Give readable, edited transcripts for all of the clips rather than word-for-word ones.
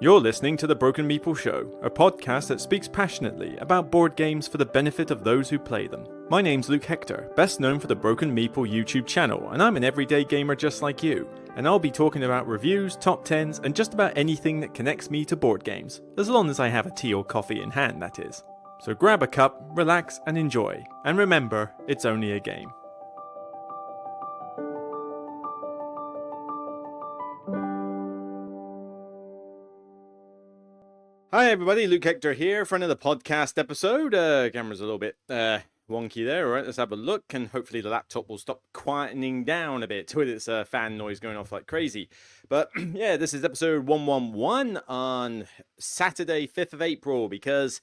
You're listening to The Broken Meeple Show, a podcast that speaks passionately about board games for the benefit of those who play them. My name's Luke Hector, best known for the Broken Meeple YouTube channel, and I'm an everyday gamer just like you. And I'll be talking about reviews, top 10s, and just about anything that connects me to board games, as long as I have a tea or coffee in hand, that is. So grab a cup, relax, and enjoy. And remember, it's only a game. Hi everybody, Luke Hector here for another podcast episode. Camera's a little bit wonky there. Alright, let's have a look, and hopefully the laptop will stop quietening down a bit with its fan noise going off like crazy. But yeah, this is episode 111 on Saturday, 5th of April, because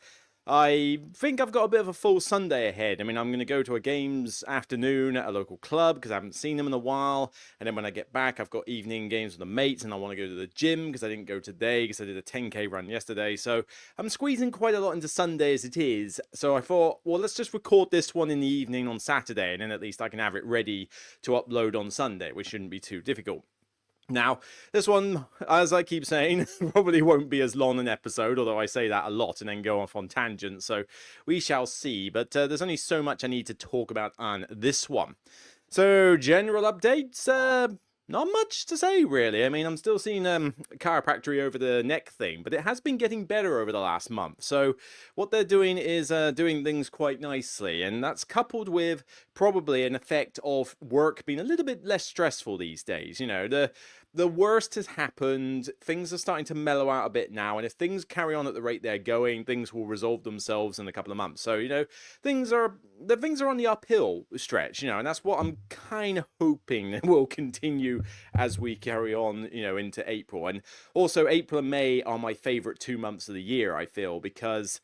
I think I've got a bit of a full Sunday ahead. I mean, I'm going to go to a games afternoon at a local club because I haven't seen them in a while. And then when I get back, I've got evening games with the mates, and I want to go to the gym because I didn't go today because I did a 10k run yesterday. So I'm squeezing quite a lot into Sunday as it is. So I thought, well, let's just record this one in the evening on Saturday, and then at least I can have it ready to upload on Sunday, which shouldn't be too difficult. Now, this one, as I keep saying, probably won't be as long an episode, although I say that a lot and then go off on tangents, so we shall see. But there's only so much I need to talk about on this one. So, general updates, not much to say, really. I mean, I'm still seeing chiropractic over the neck thing, but it has been getting better over the last month. So what they're doing is doing things quite nicely, and that's coupled with probably an effect of work being a little bit less stressful these days. You know, the worst has happened, things are starting to mellow out a bit now, and if things carry on at the rate they're going, things will resolve themselves in a couple of months. So, you know, things are on the uphill stretch, you know, and that's what I'm kind of hoping will continue as we carry on, you know, into April. And also April and May are my favorite 2 months of the year, I feel, because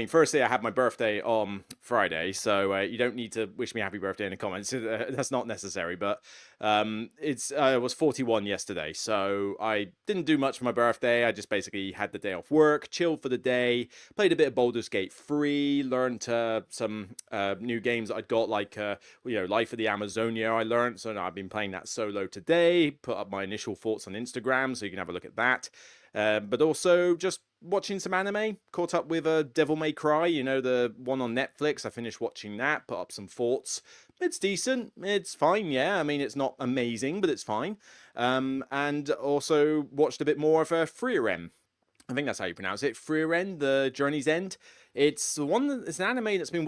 firstly, I had my birthday on Friday, so you don't need to wish me happy birthday in the comments. That's not necessary, but I was 41 yesterday, so I didn't do much for my birthday. I just basically had the day off work, chilled for the day, played a bit of Baldur's Gate 3, learned some new games that I'd got, like, Life of the Amazonia I learned, so I've been playing that solo today, put up my initial thoughts on Instagram, so you can have a look at that. But also just watching some anime, caught up with Devil May Cry, you know, the one on Netflix. I finished watching that, put up some thoughts. It's decent, it's fine, yeah. I mean, it's not amazing, but it's fine. And also watched a bit more of Frieren. I think that's how you pronounce it. Frieren, The Journey's End. It's it's an anime that's been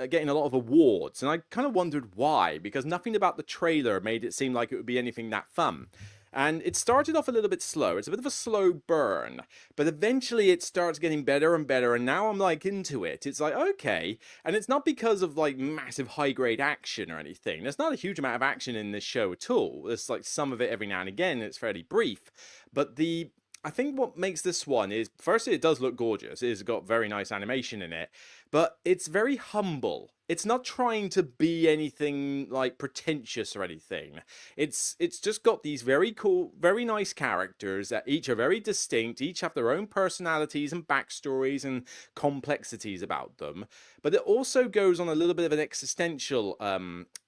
getting a lot of awards, and I kind of wondered why, because nothing about the trailer made it seem like it would be anything that fun. And it started off a little bit slow. It's a bit of a slow burn, but eventually it starts getting better and better, and now I'm like into it. It's like, okay, and it's not because of like massive high grade action or anything. There's not a huge amount of action in this show at all. There's like some of it every now and again. It's fairly brief, but I think what makes this one is, firstly, it does look gorgeous. It's got very nice animation in it, but it's very humble. It's not trying to be anything like pretentious or anything. It's just got these very cool, very nice characters that each are very distinct, each have their own personalities and backstories and complexities about them. But it also goes on a little bit of an existential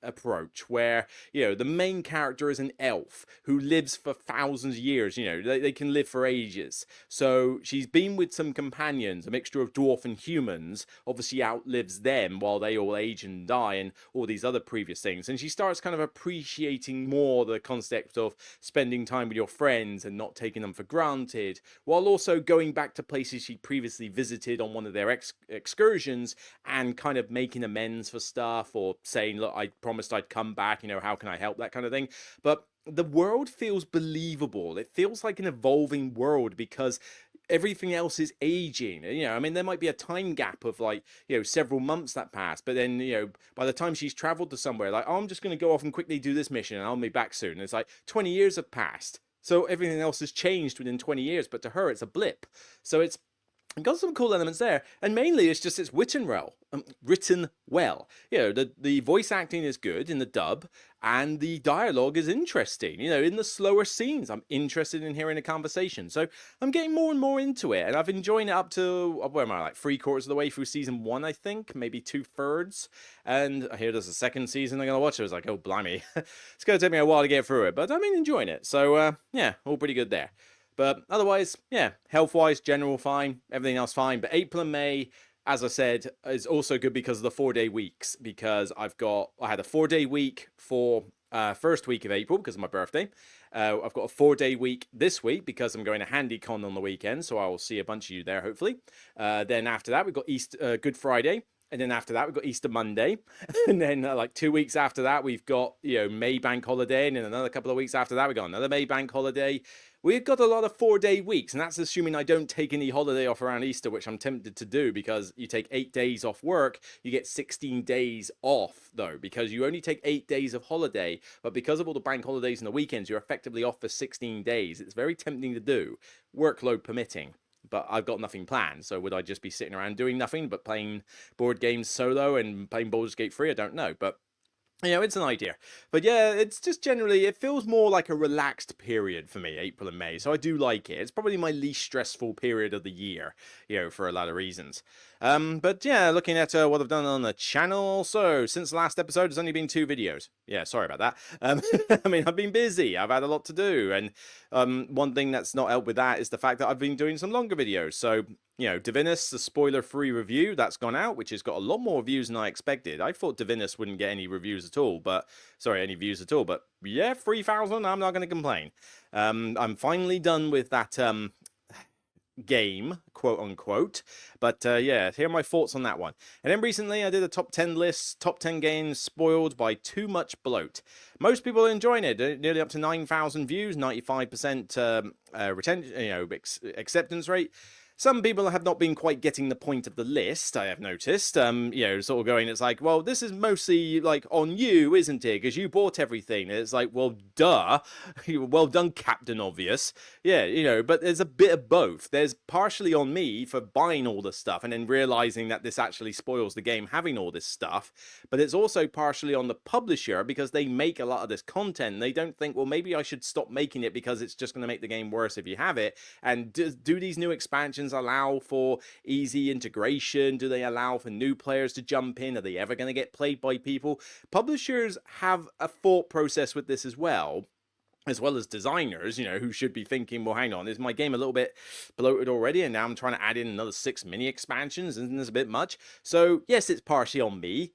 approach where, you know, the main character is an elf who lives for thousands of years. You know, they can live for ages. So she's been with some companions, a mixture of dwarf and humans, obviously outlives them while they all age and die and all these other previous things, and she starts kind of appreciating more the concept of spending time with your friends and not taking them for granted, while also going back to places she previously visited on one of their excursions and kind of making amends for stuff, or saying, look, I promised I'd come back, you know, how can I help, that kind of thing. But the world feels believable. It feels like an evolving world because everything else is aging. You know, I mean, there might be a time gap of like, you know, several months that pass, but then, you know, by the time she's traveled to somewhere, like, oh, I'm just going to go off and quickly do this mission and I'll be back soon. And it's like 20 years have passed. So everything else has changed within 20 years, but to her, it's a blip. So it's got some cool elements there, and mainly it's written well. You know, the voice acting is good in the dub, and the dialogue is interesting. You know, in the slower scenes, I'm interested in hearing a conversation. So I'm getting more and more into it, and I've enjoyed it up to, where am I, like 3/4 of the way through season 1, I think, maybe 2/3. And I hear there's a second season I'm gonna watch. I was like, oh blimey, it's gonna take me a while to get through it, but I've been enjoying it. So yeah, all pretty good there. But otherwise, yeah, health-wise, general fine, everything else fine. But April and May, as I said, is also good because of the 4-day weeks. Because I had a 4-day week for first week of April because of my birthday. I've got a 4-day week this week because I'm going to HandyCon on the weekend, so I will see a bunch of you there hopefully. Then after that, we've got Good Friday. And then after that, we've got Easter Monday. And then like 2 weeks after that, we've got, May bank holiday. And then another couple of weeks after that, we've got another May bank holiday. We've got a lot of 4-day weeks. And that's assuming I don't take any holiday off around Easter, which I'm tempted to do because you take 8 days off work. You get 16 days off, though, because you only take 8 days of holiday. But because of all the bank holidays and the weekends, you're effectively off for 16 days. It's very tempting to do, workload permitting. But I've got nothing planned, so would I just be sitting around doing nothing but playing board games solo and playing Baldur's Gate 3? I don't know, but it's an idea. But yeah, it's just generally, it feels more like a relaxed period for me, April and May, so I do like it. It's probably my least stressful period of the year, for a lot of reasons. But yeah, looking at what I've done on the channel, so since the last episode, there's only been 2 videos. Yeah, sorry about that. I mean, I've been busy, I've had a lot to do, and one thing that's not helped with that is the fact that I've been doing some longer videos, so Divinus, the spoiler-free review, that's gone out, which has got a lot more views than I expected. I thought Divinus wouldn't get any reviews at all, but any views at all. But yeah, 3,000, I'm not going to complain. I'm finally done with that game, quote unquote. But yeah, here are my thoughts on that one. And then recently I did a top 10 list, top 10 games spoiled by too much bloat. Most people are enjoying it, nearly up to 9,000 views, 95% retention, acceptance rate. Some people have not been quite getting the point of the list, I have noticed. Sort of going, it's like, well, this is mostly, like, on you, isn't it? Because you bought everything. And it's like, well, duh. Well done, Captain Obvious. Yeah, but there's a bit of both. There's partially on me for buying all the stuff and then realizing that this actually spoils the game having all this stuff. But it's also partially on the publisher because they make a lot of this content. They don't think, well, maybe I should stop making it because it's just going to make the game worse if you have it. And do these new expansions allow for easy integration? Do they allow for new players to jump in? Are they ever going to get played by people? Publishers have a thought process with this as well as designers, who should be thinking, well, hang on, is my game a little bit bloated already? And now I'm trying to add in another 6 mini expansions. Isn't this a bit much? So yes, it's partially on me,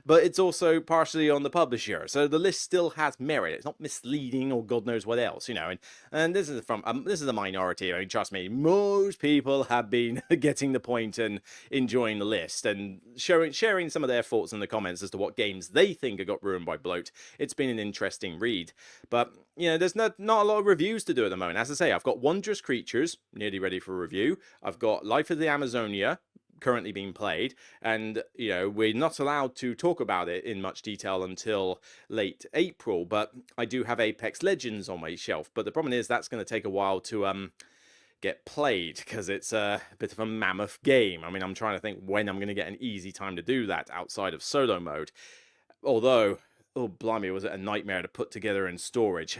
but it's also partially on the publisher. So the list still has merit. It's not misleading or God knows what else, and this is this is a minority. I mean, trust me, most people have been getting the point and enjoying the list and sharing some of their thoughts in the comments as to what games they think have got ruined by bloat. It's been an interesting read, but there's not a lot of reviews to do at the moment. As I say, I've got Wondrous Creatures nearly ready for review. I've got Life of the Amazonia currently being played, and we're not allowed to talk about it in much detail until late April, but I do have Apex Legends on my shelf. But the problem is that's going to take a while to get played because it's a bit of a mammoth game. I mean, I'm trying to think when I'm going to get an easy time to do that outside of solo mode, although, oh, blimey, was it a nightmare to put together in storage.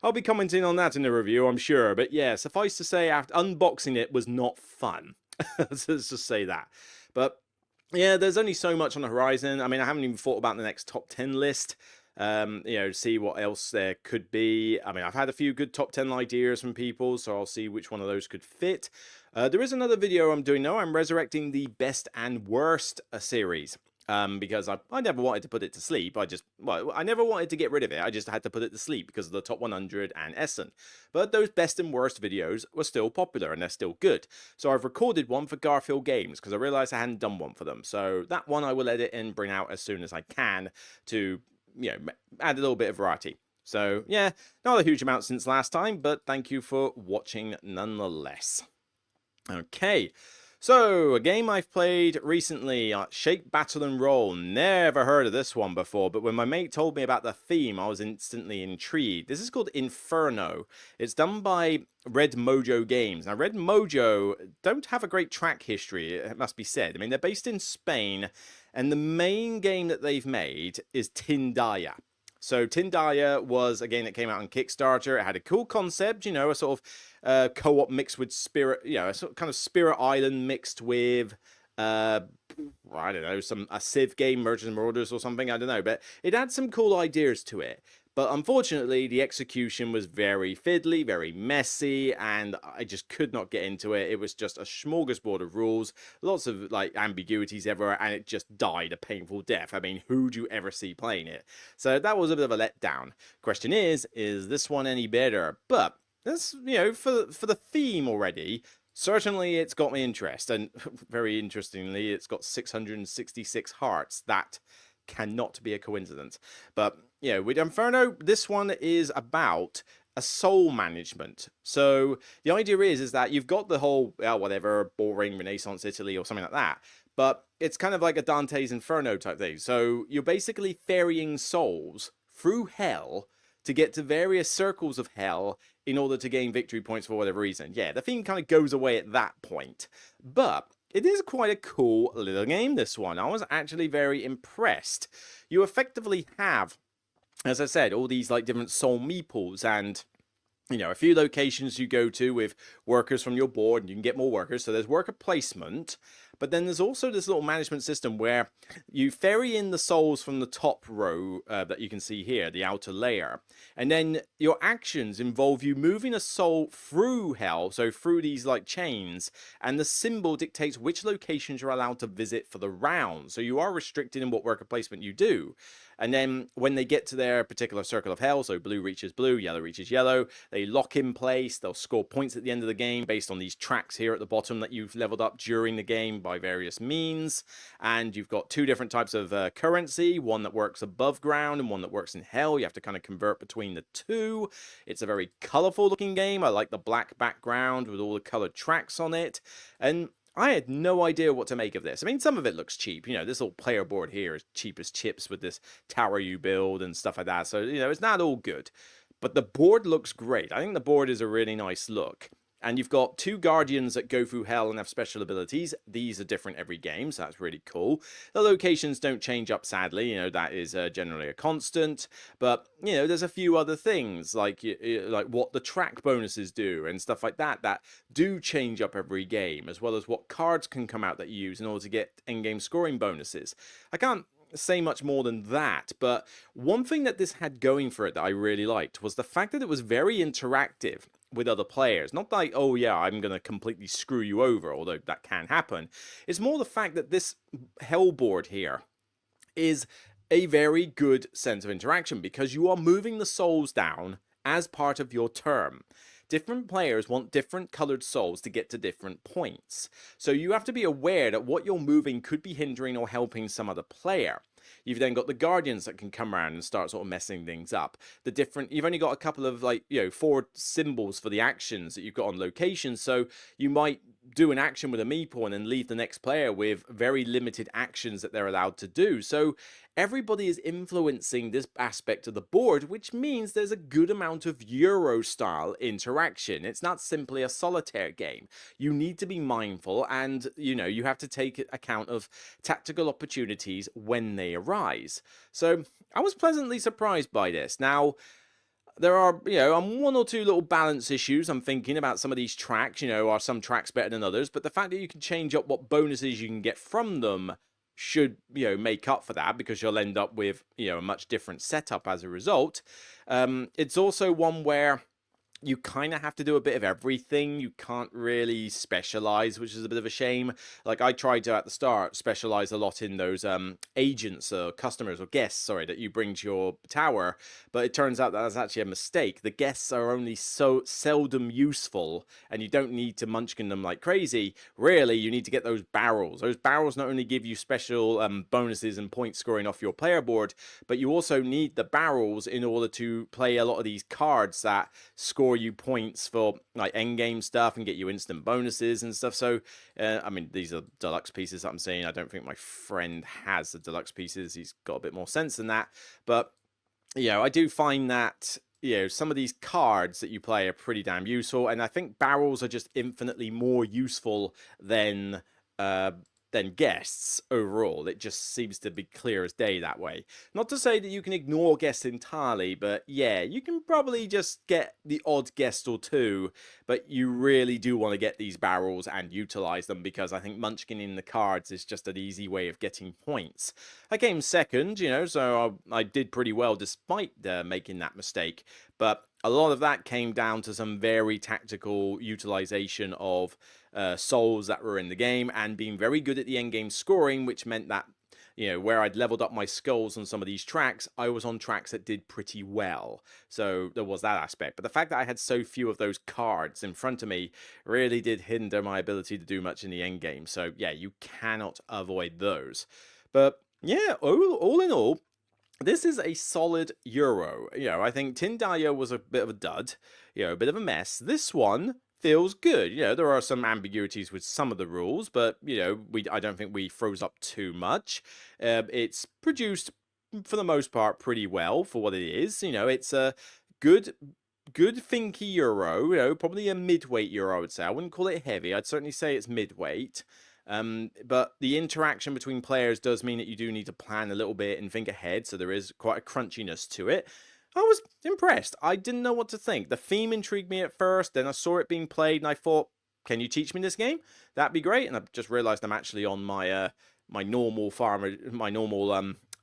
I'll be commenting on that in the review, I'm sure. But yeah, suffice to say, after unboxing it was not fun. Let's just say that. But yeah, there's only so much on the horizon. I mean, I haven't even thought about the next top 10 list. See what else there could be. I mean, I've had a few good top 10 ideas from people, so I'll see which one of those could fit. There is another video I'm doing now. I'm resurrecting the best and worst series. Because I never wanted to put it to sleep. I never wanted to get rid of it. I just had to put it to sleep because of the top 100 and Essen. But those best and worst videos were still popular and they're still good. So I've recorded one for Garfield Games because I realized I hadn't done one for them. So that one I will edit and bring out as soon as I can to, add a little bit of variety. So yeah, not a huge amount since last time, but thank you for watching nonetheless. Okay. So, a game I've played recently, Shake, Battle and Roll. Never heard of this one before, but when my mate told me about the theme, I was instantly intrigued. This is called Inferno. It's done by Red Mojo Games. Now, Red Mojo don't have a great track history, it must be said. I mean, they're based in Spain, and the main game that they've made is Tindaya. So Tindaya was a game that came out on Kickstarter. It had a cool concept, a sort of co-op mixed with Spirit, a sort of kind of Spirit Island mixed with, I don't know, a Civ game, Merchants and Marauders or something, I don't know. But it had some cool ideas to it. But unfortunately, the execution was very fiddly, very messy, and I just could not get into it. It was just a smorgasbord of rules, lots of like ambiguities everywhere, and it just died a painful death. I mean, who do you ever see playing it? So that was a bit of a letdown. Question is this one any better? But that's, for the theme already, certainly it's got my interest, and very interestingly, it's got 666 hearts. That cannot be a coincidence. But with Inferno, this one is about a soul management. So the idea is that you've got the whole whatever boring Renaissance Italy or something like that, but it's kind of like a Dante's Inferno type thing. So you're basically ferrying souls through hell to get to various circles of hell in order to gain victory points for whatever reason. Yeah, the theme kind of goes away at that point. But it is quite a cool little game, this one. I was actually very impressed. You effectively have, as I said, all these like different soul meeples and a few locations you go to with workers from your board, and you can get more workers. So there's worker placement, but then there's also this little management system where you ferry in the souls from the top row that you can see here, the outer layer. And then your actions involve you moving a soul through hell, so through these like chains, and the symbol dictates which locations you're allowed to visit for the round. So you are restricted in what worker placement you do. And then when they get to their particular circle of hell, so blue reaches blue, yellow reaches yellow, they lock in place. They'll score points at the end of the game based on these tracks here at the bottom that you've leveled up during the game by various means. And you've got two different types of currency, one that works above ground and one that works in hell. You have to kind of convert between the two. It's a very colorful looking game. I like the black background with all the colored tracks on it. And I had no idea what to make of this. I mean, some of it looks cheap. This little player board here is cheap as chips with this tower you build and stuff like that. So, it's not all good. But the board looks great. I think the board is a really nice look. And you've got two guardians that go through hell and have special abilities. These are different every game, so that's really cool. The locations don't change up, sadly. That is generally a constant. But, there's a few other things, like what the track bonuses do and stuff like that do change up every game, as well as what cards can come out that you use in order to get in-game scoring bonuses. I can't say much more than that, but one thing that this had going for it that I really liked was the fact that it was very interactive with other players. Not like, oh yeah, I'm going to completely screw you over, although that can happen. It's more the fact that this hell board here is a very good sense of interaction, because you are moving the souls down as part of your turn. Different players want different colored souls to get to different points. So you have to be aware that what you're moving could be hindering or helping some other player. You've then got the guardians that can come around and start sort of messing things up. You've only got a couple of 4 symbols for the actions that you've got on locations. So you might do an action with a meeple and then leave the next player with very limited actions that they're allowed to do. So everybody is influencing this aspect of the board, which means there's a good amount of Euro style interaction. It's not simply a solitaire game. You need to be mindful, and you have to take account of tactical opportunities when they arise. So I was pleasantly surprised by this. Now, there are, one or two little balance issues I'm thinking about some of these tracks. Are some tracks better than others? But the fact that you can change up what bonuses you can get from them should, make up for that, because you'll end up with, a much different setup as a result. It's also one where you kind of have to do a bit of everything. You can't really specialize, which is a bit of a shame. Like, I tried to, at the start, specialize a lot in those agents or customers or guests, that you bring to your tower. But it turns out that that's actually a mistake. The guests are only so seldom useful, and you don't need to munchkin them like crazy. Really, you need to get those barrels. Those barrels not only give you special bonuses and point scoring off your player board, but you also need the barrels in order to play a lot of these cards that score you points for like end game stuff and get you instant bonuses and stuff. So I mean, these are deluxe pieces that I'm saying. I don't think my friend has the deluxe pieces. He's got a bit more sense than that. But I do find that some of these cards that you play are pretty damn useful, and I think barrels are just infinitely more useful than than guests overall. It just seems to be clear as day that way. Not to say that you can ignore guests entirely, but yeah, you can probably just get the odd guest or two, but you really do want to get these barrels and utilize them, because I think munchkining the cards is just an easy way of getting points. I came second, so I did pretty well despite making that mistake, but a lot of that came down to some very tactical utilization of souls that were in the game, and being very good at the end game scoring, which meant that where I'd leveled up my skulls on some of these tracks, I was on tracks that did pretty well. So there was that aspect. But the fact that I had so few of those cards in front of me really did hinder my ability to do much in the end game. So yeah, you cannot avoid those. But yeah, all in all, this is a solid Euro. I think Tindalio was a bit of a dud, a bit of a mess. This one feels good. There are some ambiguities with some of the rules, but I don't think we froze up too much. It's produced for the most part pretty well for what it is. It's a good thinky Euro. Probably a midweight Euro, I would say. I wouldn't call it heavy. I'd certainly say it's midweight. But the interaction between players does mean that you do need to plan a little bit and think ahead, so there is quite a crunchiness to it. I was impressed. I didn't know what to think. The theme intrigued me at first, then I saw it being played, and I thought, can you teach me this game? That'd be great. And I just realized I'm actually on my my normal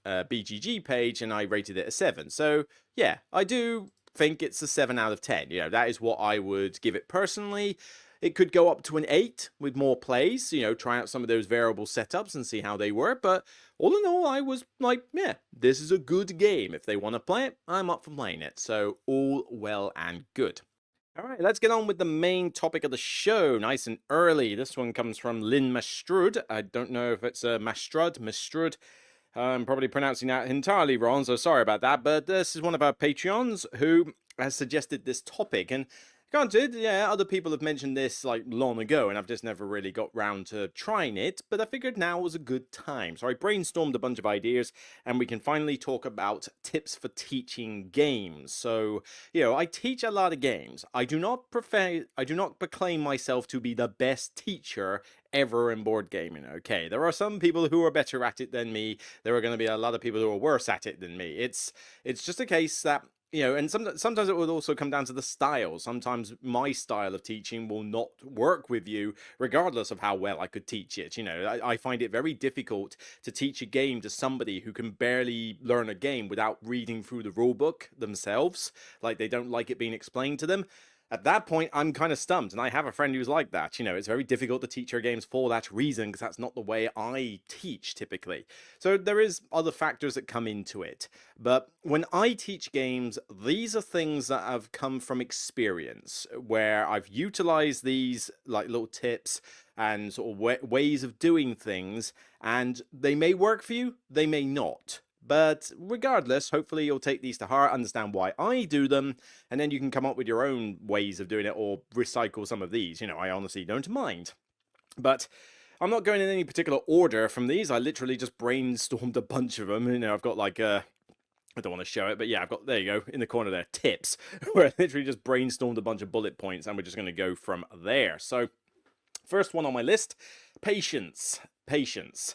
BGG page, and I rated it a 7. So yeah, I do think it's a 7 out of 10. That is what I would give it personally. It could go up to an 8 with more plays, try out some of those variable setups and see how they work. But all in all, I was like, yeah, this is a good game. If they want to play it, I'm up for playing it. So all well and good. All right, let's get on with the main topic of the show, nice and early. This one comes from Lynn Mastrud. I don't know if it's Mastrud. I'm probably pronouncing that entirely wrong, so sorry about that. But this is one of our Patreons who has suggested this topic. And granted, yeah, other people have mentioned this like long ago, and I've just never really got round to trying it, but I figured now was a good time. So I brainstormed a bunch of ideas, and we can finally talk about tips for teaching games. So, I teach a lot of games. I do not proclaim myself to be the best teacher ever in board gaming. Okay, there are some people who are better at it than me. There are going to be a lot of people who are worse at it than me. It's just a case that and sometimes it would also come down to the style. Sometimes my style of teaching will not work with you, regardless of how well I could teach it. I find it very difficult to teach a game to somebody who can barely learn a game without reading through the rulebook themselves. Like, they don't like it being explained to them. At that point, I'm kind of stumped, and I have a friend who's like that. It's very difficult to teach her games for that reason, because that's not the way I teach typically. So there is other factors that come into it. But when I teach games, these are things that have come from experience, where I've utilized these like little tips and sort of ways of doing things, and they may work for you, they may not. But regardless, hopefully you'll take these to heart, understand why I do them, and then you can come up with your own ways of doing it, or recycle some of these. I honestly don't mind. But I'm not going in any particular order from these. I literally just brainstormed a bunch of them. I've got like I don't want to show it, but yeah, I've got, there you go, in the corner there, tips, where I literally just brainstormed a bunch of bullet points, and we're just going to go from there. So, first one on my list, patience. Patience.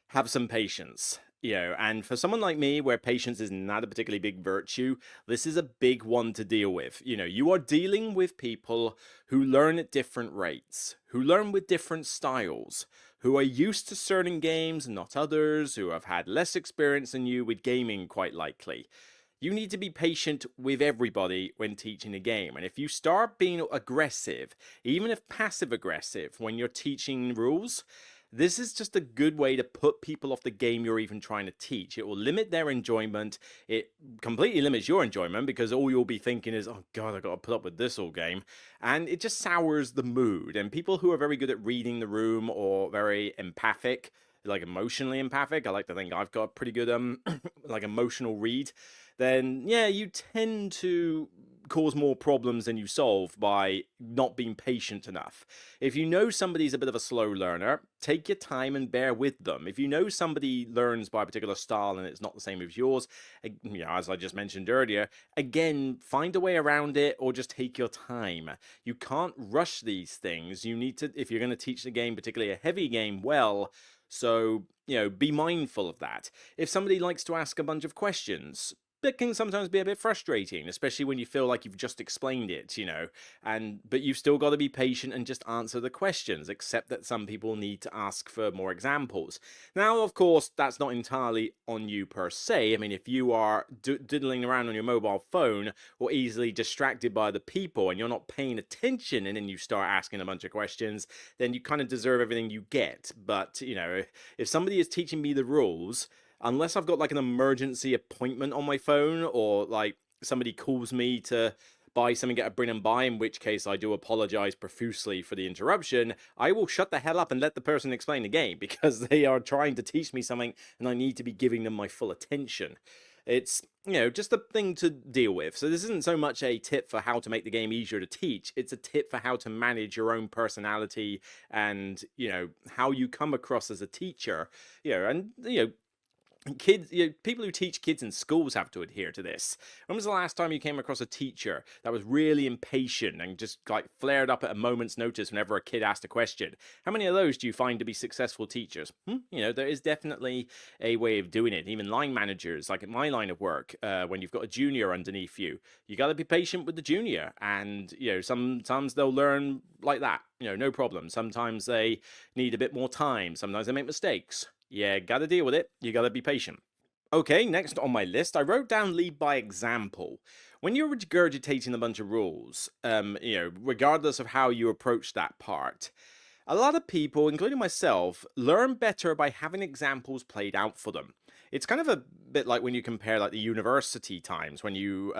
Have some patience. And for someone like me, where patience is not a particularly big virtue, this is a big one to deal with. You are dealing with people who learn at different rates, who learn with different styles, who are used to certain games and not others, who have had less experience than you with gaming, quite likely. You need to be patient with everybody when teaching a game. And if you start being aggressive, even if passive aggressive, when you're teaching rules, this is just a good way to put people off the game you're even trying to teach. It will limit their enjoyment. It completely limits your enjoyment, because all you'll be thinking is, oh God, I've got to put up with this all game. And it just sours the mood. And people who are very good at reading the room, or very empathic, like emotionally empathic, I like to think I've got a pretty good like emotional read, then yeah, you tend to cause more problems than you solve by not being patient enough. If you know somebody's a bit of a slow learner, take your time and bear with them. If you know somebody learns by a particular style and it's not the same as yours, as I just mentioned earlier, again, find a way around it, or just take your time. You can't rush these things. You need to, if you're going to teach the game, particularly a heavy game, well, So, be mindful of that. If somebody likes to ask a bunch of questions, it can sometimes be a bit frustrating, especially when you feel like you've just explained it, but you've still got to be patient and just answer the questions, except that some people need to ask for more examples. Now, of course, that's not entirely on you per se. I mean, if you are diddling around on your mobile phone or easily distracted by the people and you're not paying attention and then you start asking a bunch of questions, then you kind of deserve everything you get. But, if somebody is teaching me the rules, unless I've got like an emergency appointment on my phone, or like somebody calls me to buy something at a bring and buy, in which case I do apologize profusely for the interruption, I will shut the hell up and let the person explain the game, because they are trying to teach me something and I need to be giving them my full attention. It's, just a thing to deal with. So this isn't so much a tip for how to make the game easier to teach. It's a tip for how to manage your own personality and, how you come across as a teacher, kids, people who teach kids in schools have to adhere to this. When was the last time you came across a teacher that was really impatient and just like flared up at a moment's notice whenever a kid asked a question? How many of those do you find to be successful teachers? There is definitely a way of doing it. Even line managers, like in my line of work, when you've got a junior underneath you, you got to be patient with the junior, and sometimes they'll learn like that, no problem. Sometimes they need a bit more time. Sometimes they make mistakes. Yeah, gotta deal with it. You gotta be patient. Okay, next on my list, I wrote down lead by example. When you're regurgitating a bunch of rules, regardless of how you approach that part, a lot of people, including myself, learn better by having examples played out for them. It's kind of a bit like when you compare like the university times when you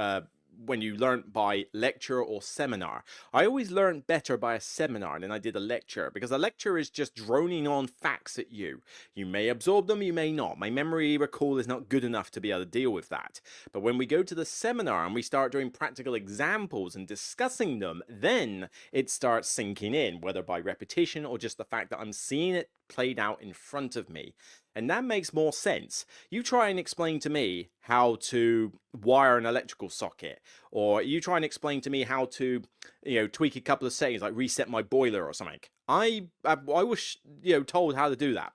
learn by lecture or seminar. I always learned better by a seminar than I did a lecture, because a lecture is just droning on facts at you. You may absorb them, you may not. My memory recall is not good enough to be able to deal with that. But when we go to the seminar and we start doing practical examples and discussing them, then it starts sinking in, whether by repetition or just the fact that I'm seeing it played out in front of me. And that makes more sense. You try and explain to me how to wire an electrical socket, or you try and explain to me how to, tweak a couple of settings, like reset my boiler or something. I was, told how to do that.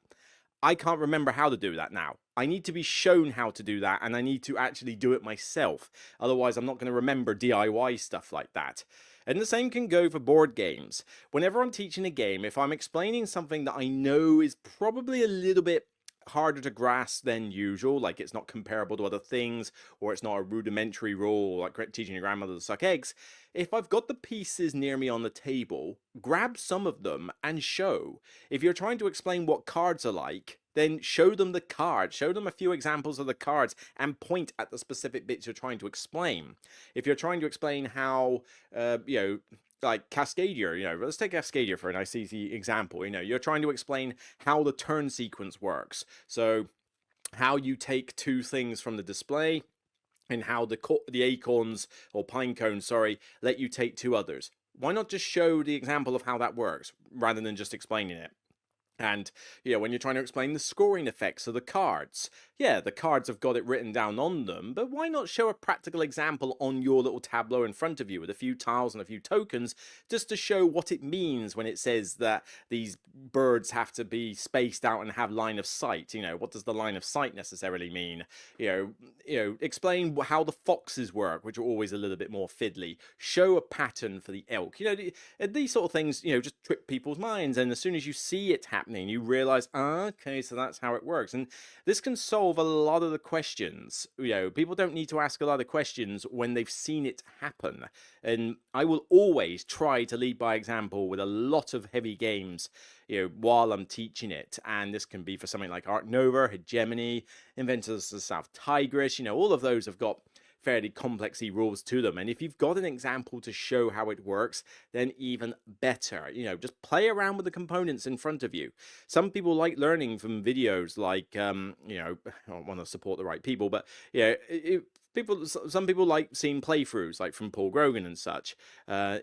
I can't remember how to do that now. I need to be shown how to do that, and I need to actually do it myself. Otherwise, I'm not going to remember DIY stuff like that. And the same can go for board games. Whenever I'm teaching a game, if I'm explaining something that I know is probably a little bit harder to grasp than usual, like it's not comparable to other things, or it's not a rudimentary rule like teaching your grandmother to suck eggs, if I've got the pieces near me on the table, grab some of them and show. If you're trying to explain what cards are like, then show them the cards, show them a few examples of the cards, and point at the specific bits you're trying to explain. If you're trying to explain how, like Cascadia, let's take Cascadia for a nice easy example. You're trying to explain how the turn sequence works. So how you take two things from the display, and how the acorns, or pine cones, sorry, let you take two others. Why not just show the example of how that works rather than just explaining it? And, when you're trying to explain the scoring effects of the cards, the cards have got it written down on them, but why not show a practical example on your little tableau in front of you with a few tiles and a few tokens, just to show what it means when it says that these birds have to be spaced out and have line of sight. What does the line of sight necessarily mean? Explain how the foxes work, which are always a little bit more fiddly. Show a pattern for the elk. These sort of things, just trick people's minds, and as soon as you see it happen, you realize, okay, so that's how it works. And this can solve a lot of the questions. People don't need to ask a lot of questions when they've seen it happen. And I will always try to lead by example with a lot of heavy games, while I'm teaching it. And this can be for something like Ark Nova, Hegemony, Inventors of the South Tigris. All of those have got fairly complexy rules to them, and if you've got an example to show how it works, then even better. Just play around with the components in front of you. Some people like learning from videos, like I don't want to support the right people, but some people like seeing playthroughs, like from Paul Grogan and such, and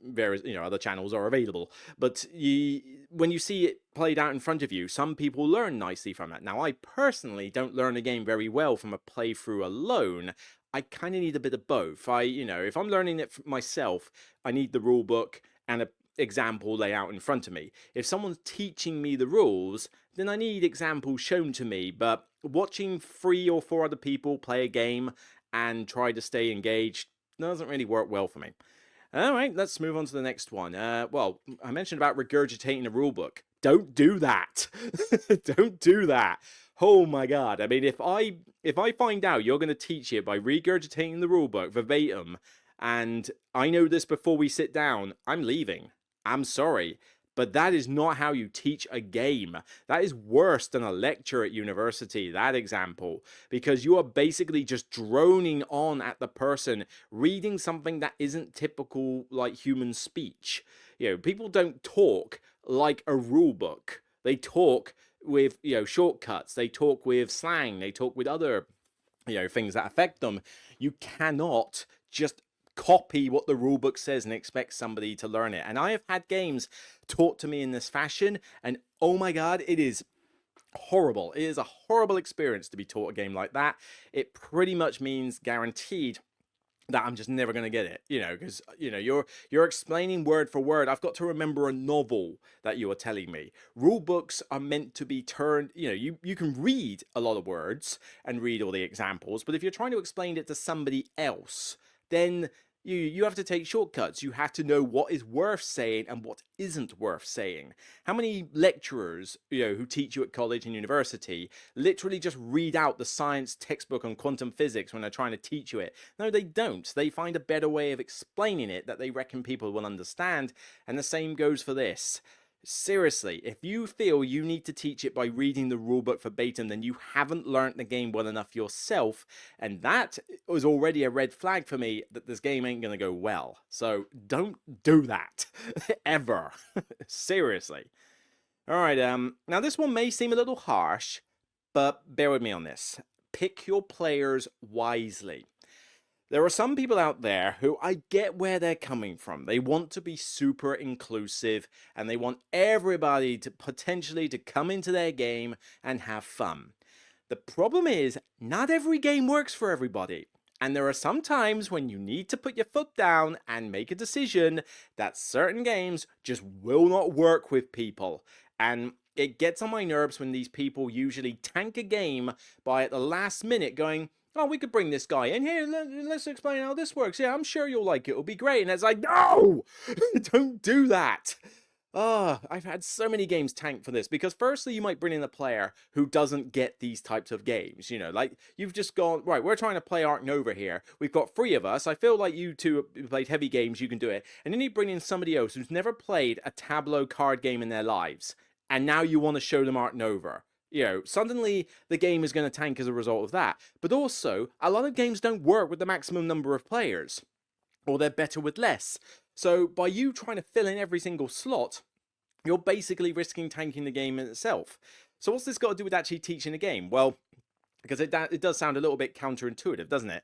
various other channels are available. But when you see it played out in front of you, some people learn nicely from that. Now, I personally don't learn a game very well from a playthrough alone. I kind of need a bit of both. If I'm learning it myself, I need the rule book and example layout in front of me. If someone's teaching me the rules, then I need examples shown to me. But watching 3 or 4 other people play a game and try to stay engaged doesn't really work well for me. All right, let's move on to the next one. Well, I mentioned about regurgitating a rulebook. Don't do that. Don't do that. Oh my god. I mean, if I find out you're going to teach it by regurgitating the rulebook verbatim, and I know this before we sit down, I'm leaving. I'm sorry. But that is not how you teach a game. That is worse than a lecture at university, that example, because you are basically just droning on at the person, reading something that isn't typical like human speech. You know, people don't talk like a rule book. They talk with, shortcuts. They talk with slang. They talk with other, things that affect them. You cannot just copy what the rulebook says and expect somebody to learn it. And I have had games taught to me in this fashion, and oh my god, it is horrible. It is a horrible experience to be taught a game like that. It pretty much means guaranteed that I'm just never going to get it, because you're explaining word for word. I've got to remember a novel that you are telling me. Rule books are meant to be turned, you can read a lot of words and read all the examples, but if you're trying to explain it to somebody else, then you have to take shortcuts. You have to know what is worth saying and what isn't worth saying. How many lecturers, who teach you at college and university literally just read out the science textbook on quantum physics when they're trying to teach you it? No, they don't. They find a better way of explaining it that they reckon people will understand. And the same goes for this. Seriously, if you feel you need to teach it by reading the rulebook verbatim, then you haven't learnt the game well enough yourself, and that was already a red flag for me that this game ain't gonna go well. So don't do that ever. Seriously. All right, now this one may seem a little harsh, but bear with me on this. Pick your players wisely. There are some people out there who I get where they're coming from. They want to be super inclusive and they want everybody to potentially to come into their game and have fun. The problem is not every game works for everybody. And there are some times when you need to put your foot down and make a decision that certain games just will not work with people. And it gets on my nerves when these people usually tank a game by at the last minute going, oh, we could bring this guy in here. Let's explain how this works. Yeah, I'm sure you'll like it. It'll be great. And it's like, no, don't do that. I've had so many games tanked for this because firstly, you might bring in a player who doesn't get these types of games. Like you've just gone, right, we're trying to play Ark Nova here. We've got 3 of us. I feel like you two have played heavy games. You can do it. And then you bring in somebody else who's never played a tableau card game in their lives. And now you want to show them Ark Nova. Suddenly the game is going to tank as a result of that. But also, a lot of games don't work with the maximum number of players, or they're better with less. So by you trying to fill in every single slot, you're basically risking tanking the game in itself. So what's this got to do with actually teaching a game? Well, because it does sound a little bit counterintuitive, doesn't it?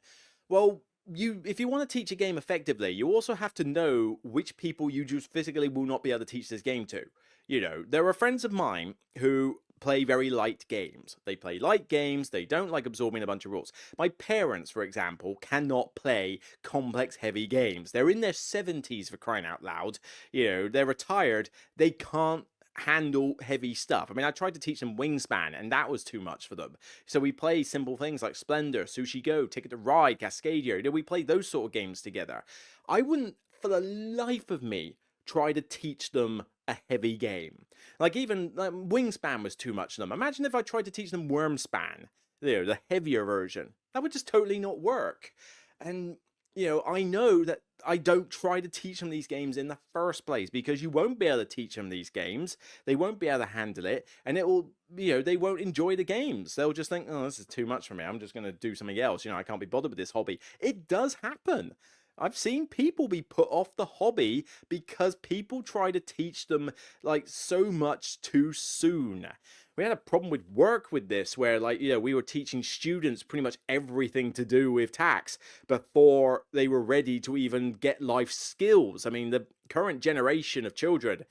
Well, if you want to teach a game effectively, you also have to know which people you just physically will not be able to teach this game to. There are friends of mine who play very light games. They play light games. They don't like absorbing a bunch of rules. My parents, for example, cannot play complex, heavy games. They're in their 70s, for crying out loud. They're retired. They can't handle heavy stuff. I mean, I tried to teach them Wingspan, and that was too much for them. So we play simple things like Splendor, Sushi Go, Ticket to Ride, Cascadia. We play those sort of games together. I wouldn't, for the life of me, try to teach them a heavy game. Like even Wingspan was too much for them. Imagine if I tried to teach them Wormspan, the heavier version. That would just totally not work. And I know that I don't try to teach them these games in the first place because you won't be able to teach them these games. They won't be able to handle it, and it will, they won't enjoy the games. They'll just think, oh, this is too much for me. I'm just going to do something else. I can't be bothered with this hobby. It does happen. I've seen people be put off the hobby because people try to teach them like so much too soon. We had a problem with work with this where we were teaching students pretty much everything to do with tax before they were ready to even get life skills. I mean, the current generation of children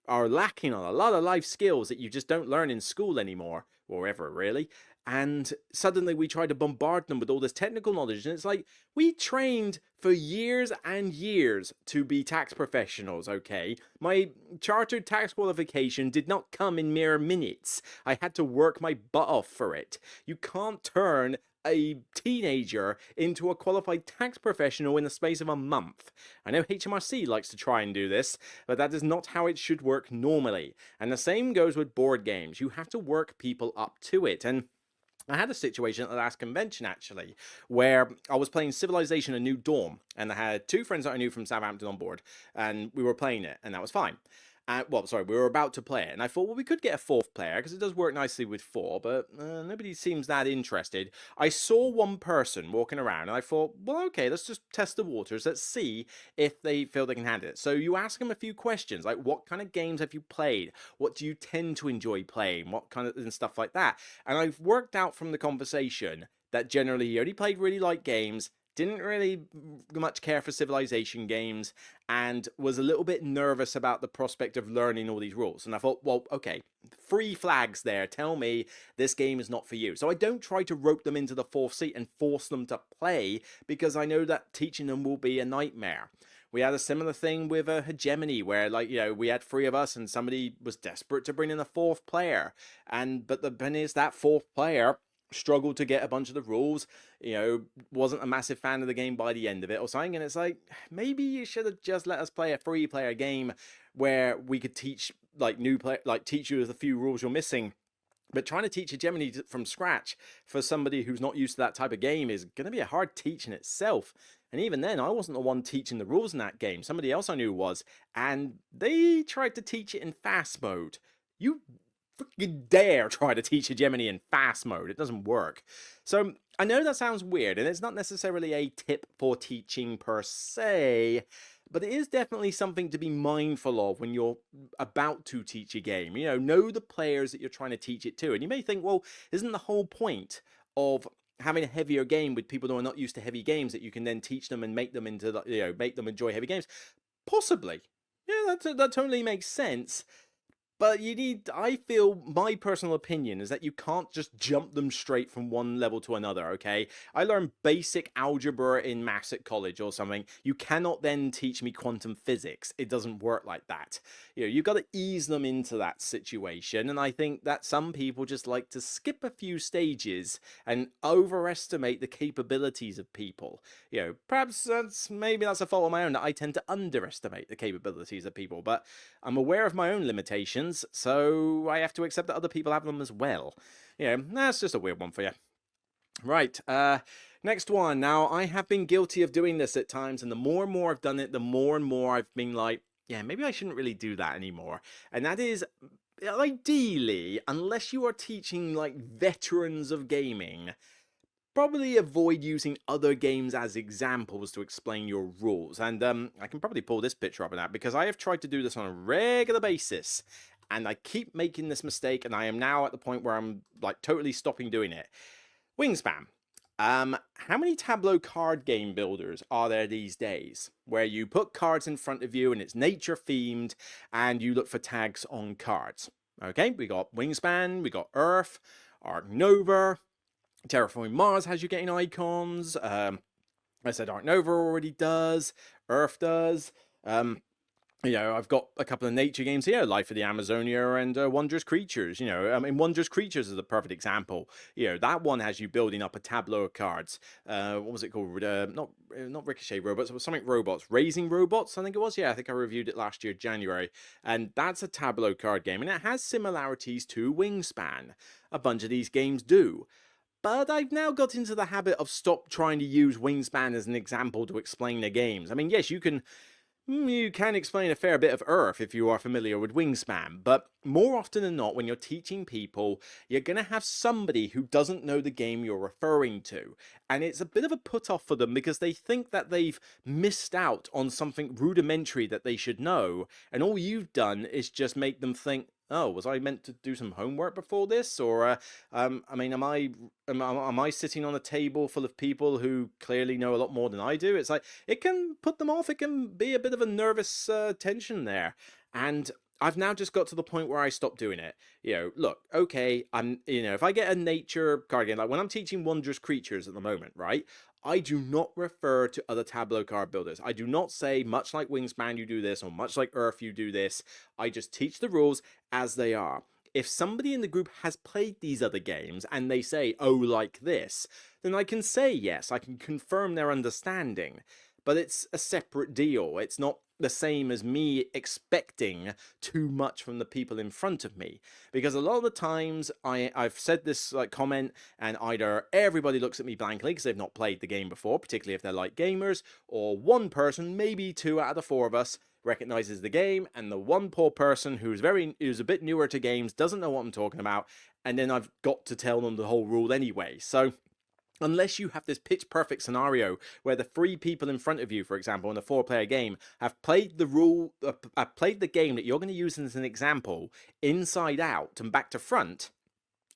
are lacking on a lot of life skills that you just don't learn in school anymore, or ever really. and suddenly we try to bombard them with all this technical knowledge, and it's like, we trained for years and years to be tax professionals, okay? My chartered tax qualification did not come in mere minutes. I had to work my butt off for it. You can't turn a teenager into a qualified tax professional in the space of a month. I know HMRC likes to try and do this, but that is not how it should work normally. And the same goes with board games. You have to work people up to it. And I had a situation at the last convention, actually, where I was playing Civilization: A New Dawn, and I had two friends that I knew from Southampton on board, and we were playing it, and that was fine. Well, sorry, we were about to play it, and I thought, well, we could get a fourth player, because it does work nicely with four, but nobody seems that interested. I saw one person walking around, and I thought, well, okay, let's just test the waters. Let's see if they feel they can handle it. So you ask them a few questions, like, what kind of games have you played? What do you tend to enjoy playing? What kind of, and stuff like that. And I've worked out from the conversation that generally he only played really light games, didn't really much care for Civilization games, and was a little bit nervous about the prospect of learning all these rules. And I thought, well, okay, 3 flags there tell me this game is not for you. So I don't try to rope them into the fourth seat and force them to play, because I know that teaching them will be a nightmare. We had a similar thing with a hegemony where, like, you know, we had 3 of us and somebody was desperate to bring in a 4th player. But the thing is, that 4th player struggled to get a bunch of the rules, you know, wasn't a massive fan of the game by the end of it or something. And it's like, maybe you should have just let us play a 3-player game where we could teach, like, teach you the few rules you're missing. But trying to teach hegemony from scratch for somebody who's not used to that type of game is going to be a hard teach in itself. And even then, I wasn't the one teaching the rules in that game. Somebody else I knew was, and they tried to teach it in fast mode. You freaking dare try to teach hegemony in fast mode. It doesn't work. So I know that sounds weird, and it's not necessarily a tip for teaching per se, but it is definitely something to be mindful of when you're about to teach a game. You know the players that you're trying to teach it to. And you may think, well, isn't the whole point of having a heavier game with people who are not used to heavy games that you can then teach them and make them into, make them enjoy heavy games? Possibly. Yeah, that totally makes sense. But I feel, my personal opinion is that you can't just jump them straight from one level to another, okay? I learned basic algebra in maths at college or something. You cannot then teach me quantum physics. It doesn't work like that. You've got to ease them into that situation. And I think that some people just like to skip a few stages and overestimate the capabilities of people. Perhaps maybe that's a fault of my own, that I tend to underestimate the capabilities of people. But I'm aware of my own limitations, so I have to accept that other people have them as well. That's just a weird one for you. Right, next one. Now, I have been guilty of doing this at times, and the more and more I've done it, the more and more I've been like, yeah, maybe I shouldn't really do that anymore. And that is, ideally, unless you are teaching, like, veterans of gaming, probably avoid using other games as examples to explain your rules. And I can probably pull this picture up and that, because I have tried to do this on a regular basis, and I keep making this mistake, and I am now at the point where I'm, like, totally stopping doing it. Wingspan. How many tableau card game builders are there these days where you put cards in front of you and it's nature themed and you look for tags on cards? Okay, we got Wingspan, we got Earth, Ark Nova, Terraforming Mars has you getting icons. I said Ark Nova already does. Earth does. I've got a couple of nature games here, Life of the Amazonia and Wondrous Creatures. Wondrous Creatures is a perfect example. That one has you building up a tableau of cards. What was it called? Not Ricochet Robots, it was something Robots. Raising Robots, I think it was. Yeah, I think I reviewed it last year, January. And that's a tableau card game, and it has similarities to Wingspan. A bunch of these games do. But I've now got into the habit of stop trying to use Wingspan as an example to explain the games. I mean, yes, you can explain a fair bit of Earth if you are familiar with Wingspan, but more often than not, when you're teaching people, you're going to have somebody who doesn't know the game you're referring to. And it's a bit of a put-off for them because they think that they've missed out on something rudimentary that they should know, and all you've done is just make them think, oh, was I meant to do some homework before this? Or, am I sitting on a table full of people who clearly know a lot more than I do? It's like, it can put them off. It can be a bit of a nervous tension there. And I've now just got to the point where I stopped doing it. Look, okay, if I get a nature card game, like when I'm teaching Wondrous Creatures at the moment, right? I do not refer to other tableau card builders. I do not say, much like Wingspan, you do this, or much like Earth, you do this. I just teach the rules as they are. If somebody in the group has played these other games and they say, oh, like this, then I can say yes, I can confirm their understanding. But it's a separate deal. It's not the same as me expecting too much from the people in front of me, because a lot of the times I've said this comment, and either everybody looks at me blankly because they've not played the game before, particularly if they're light gamers, or one person, maybe two out of the four of us, recognizes the game, and the one poor person who's a bit newer to games doesn't know what I'm talking about, and then I've got to tell them the whole rule anyway. So unless you have this pitch perfect scenario where the three people in front of you, for example, in a 4-player game, have played the game that you're going to use as an example inside out and back to front,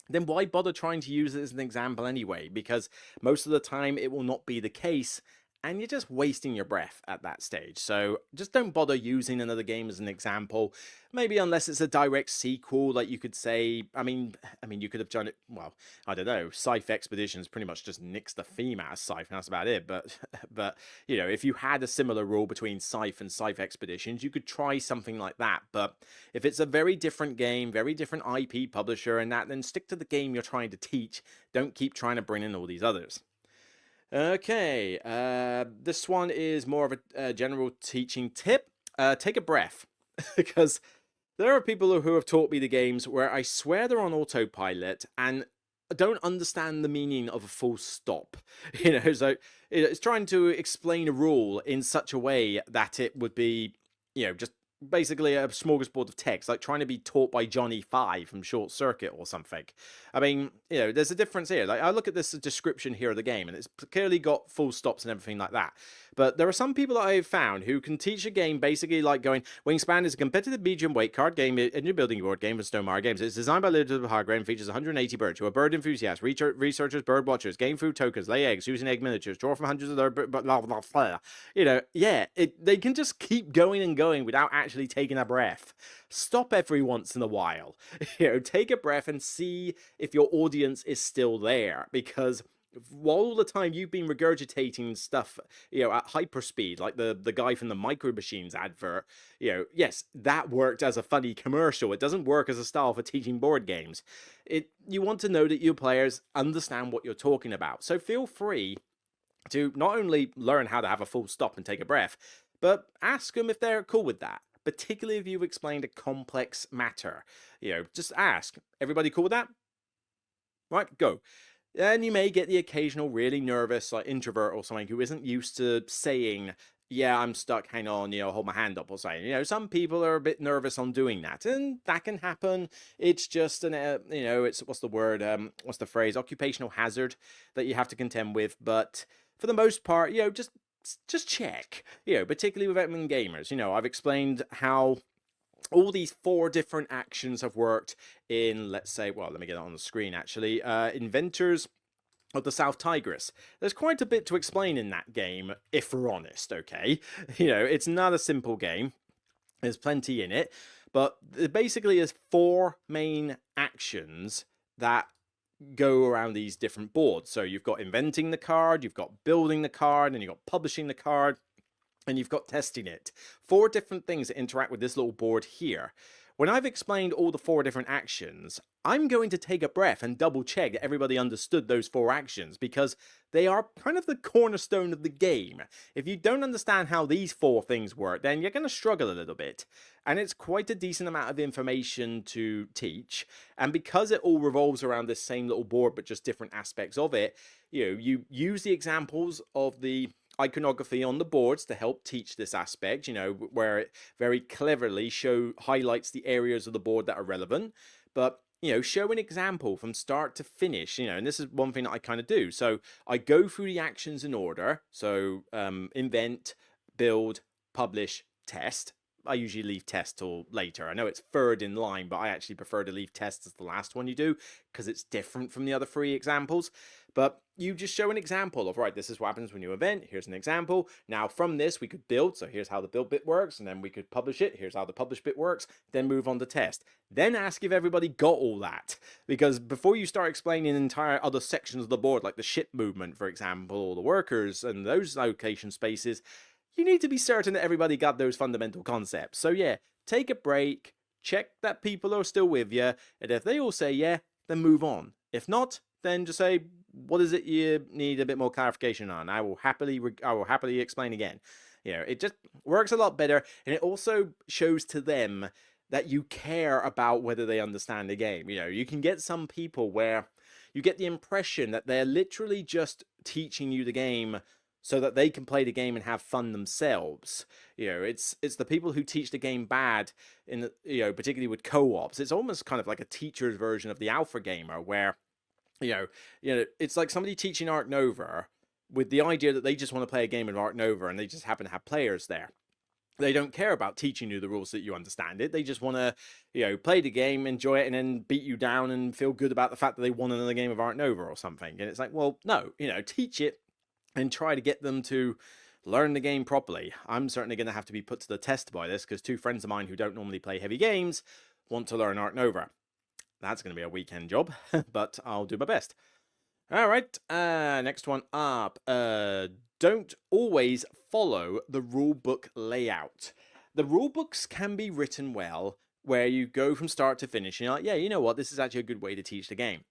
then why bother trying to use it as an example anyway? Because most of the time it will not be the case, and you're just wasting your breath at that stage. So just don't bother using another game as an example. Maybe unless it's a direct sequel, like you could say, I mean, you could have done it, well, I don't know, Scythe Expeditions pretty much just nicks the theme out of Scythe, and that's about it. But if you had a similar rule between Scythe and Scythe Expeditions, you could try something like that. But if it's a very different game, very different IP publisher and that, then stick to the game you're trying to teach. Don't keep trying to bring in all these others. Okay, this one is more of a general teaching tip. Take a breath, because there are people who have taught me the games where I swear they're on autopilot and don't understand the meaning of a full stop. So it's trying to explain a rule in such a way that it would be, just basically a smorgasbord of text, like trying to be taught by Johnny Five from Short Circuit or something. I mean, there's a difference here. Like, I look at this description here of the game, and it's clearly got full stops and everything like that. But there are some people that I've found who can teach a game basically like going, Wingspan is a competitive medium weight card game, a new building board game for Stonemaier Games. It's designed by Elizabeth Hargrave and features 180 birds who are bird enthusiasts, researchers, bird watchers, game food tokens, lay eggs, using egg miniatures, draw from hundreds of their blah, blah, blah, blah. They can just keep going and going without actually taking a breath. Stop every once in a while. Take a breath and see if your audience is still there, because all the time you've been regurgitating stuff, at hyperspeed, like the guy from the Micro Machines advert, yes, that worked as a funny commercial. It doesn't work as a style for teaching board games. You want to know that your players understand what you're talking about. So feel free to not only learn how to have a full stop and take a breath, but ask them if they're cool with that. Particularly if you've explained a complex matter. Just ask, everybody cool with that? Right, go. Then you may get the occasional really nervous, like introvert or something who isn't used to saying, yeah, I'm stuck, hang on, hold my hand up or something. Some people are a bit nervous on doing that, and that can happen. It's just it's, what's the phrase, occupational hazard that you have to contend with. But for the most part, just check, particularly with veteran gamers. I've explained how all these 4 different actions have worked in, let's say, well, let me get it on the screen actually, Inventors of the South Tigris. There's quite a bit to explain in that game, if we're honest, okay? It's not a simple game. There's plenty in it, but there basically is 4 main actions that go around these different boards. So you've got inventing the card, you've got building the card, and you've got publishing the card, and you've got testing it. 4 different things that interact with this little board here. When I've explained all the 4 different actions, I'm going to take a breath and double check that everybody understood those 4 actions, because they are kind of the cornerstone of the game. If you don't understand how these 4 things work, then you're going to struggle a little bit. And it's quite a decent amount of information to teach. And because it all revolves around this same little board, but just different aspects of it, you use the examples of the iconography on the boards to help teach this aspect, where it very cleverly highlights the areas of the board that are relevant. But show an example from start to finish, and this is one thing that I kind of do. So I go through the actions in order. So invent, build, publish, test. I usually leave test till later. I know it's third in line, but I actually prefer to leave test as the last one you do because it's different from the other 3 examples. But you just show an example of, right, this is what happens when you event. Here's an example. Now from this we could build. So here's how the build bit works, and then we could publish it. Here's how the publish bit works. Then move on to test. Then ask if everybody got all that. Because before you start explaining entire other sections of the board, like the ship movement, for example, or the workers and those location spaces, you need to be certain that everybody got those fundamental concepts. So yeah, take a break, check that people are still with you, and if they all say yeah, then move on. If not, then just say, what is it you need a bit more clarification on? I will happily explain again. You know, it just works a lot better, and it also shows to them that you care about whether they understand the game. You know, you can get some people where you get the impression that they're literally just teaching you the game so that they can play the game and have fun themselves. You know, it's the people who teach the game bad, in you know, particularly with co-ops. It's almost kind of like a teacher's version of the alpha gamer, where you know, it's like somebody teaching Ark Nova with the idea that they just want to play a game of Ark Nova and they just happen to have players there. They don't care about teaching you the rules so that you understand it. They just want to, you know, play the game, enjoy it, and then beat you down and feel good about the fact that they won another game of Ark Nova or something. And it's like, well, no, you know, teach it and try to get them to learn the game properly. I'm certainly going to have to be put to the test by this because 2 friends of mine who don't normally play heavy games want to learn Ark Nova. That's going to be a weekend job, but I'll do my best. All right, next one up. Don't always follow the rulebook layout. The rulebooks can be written well, where you go from start to finish, and you're like, yeah, you know what, this is actually a good way to teach the game.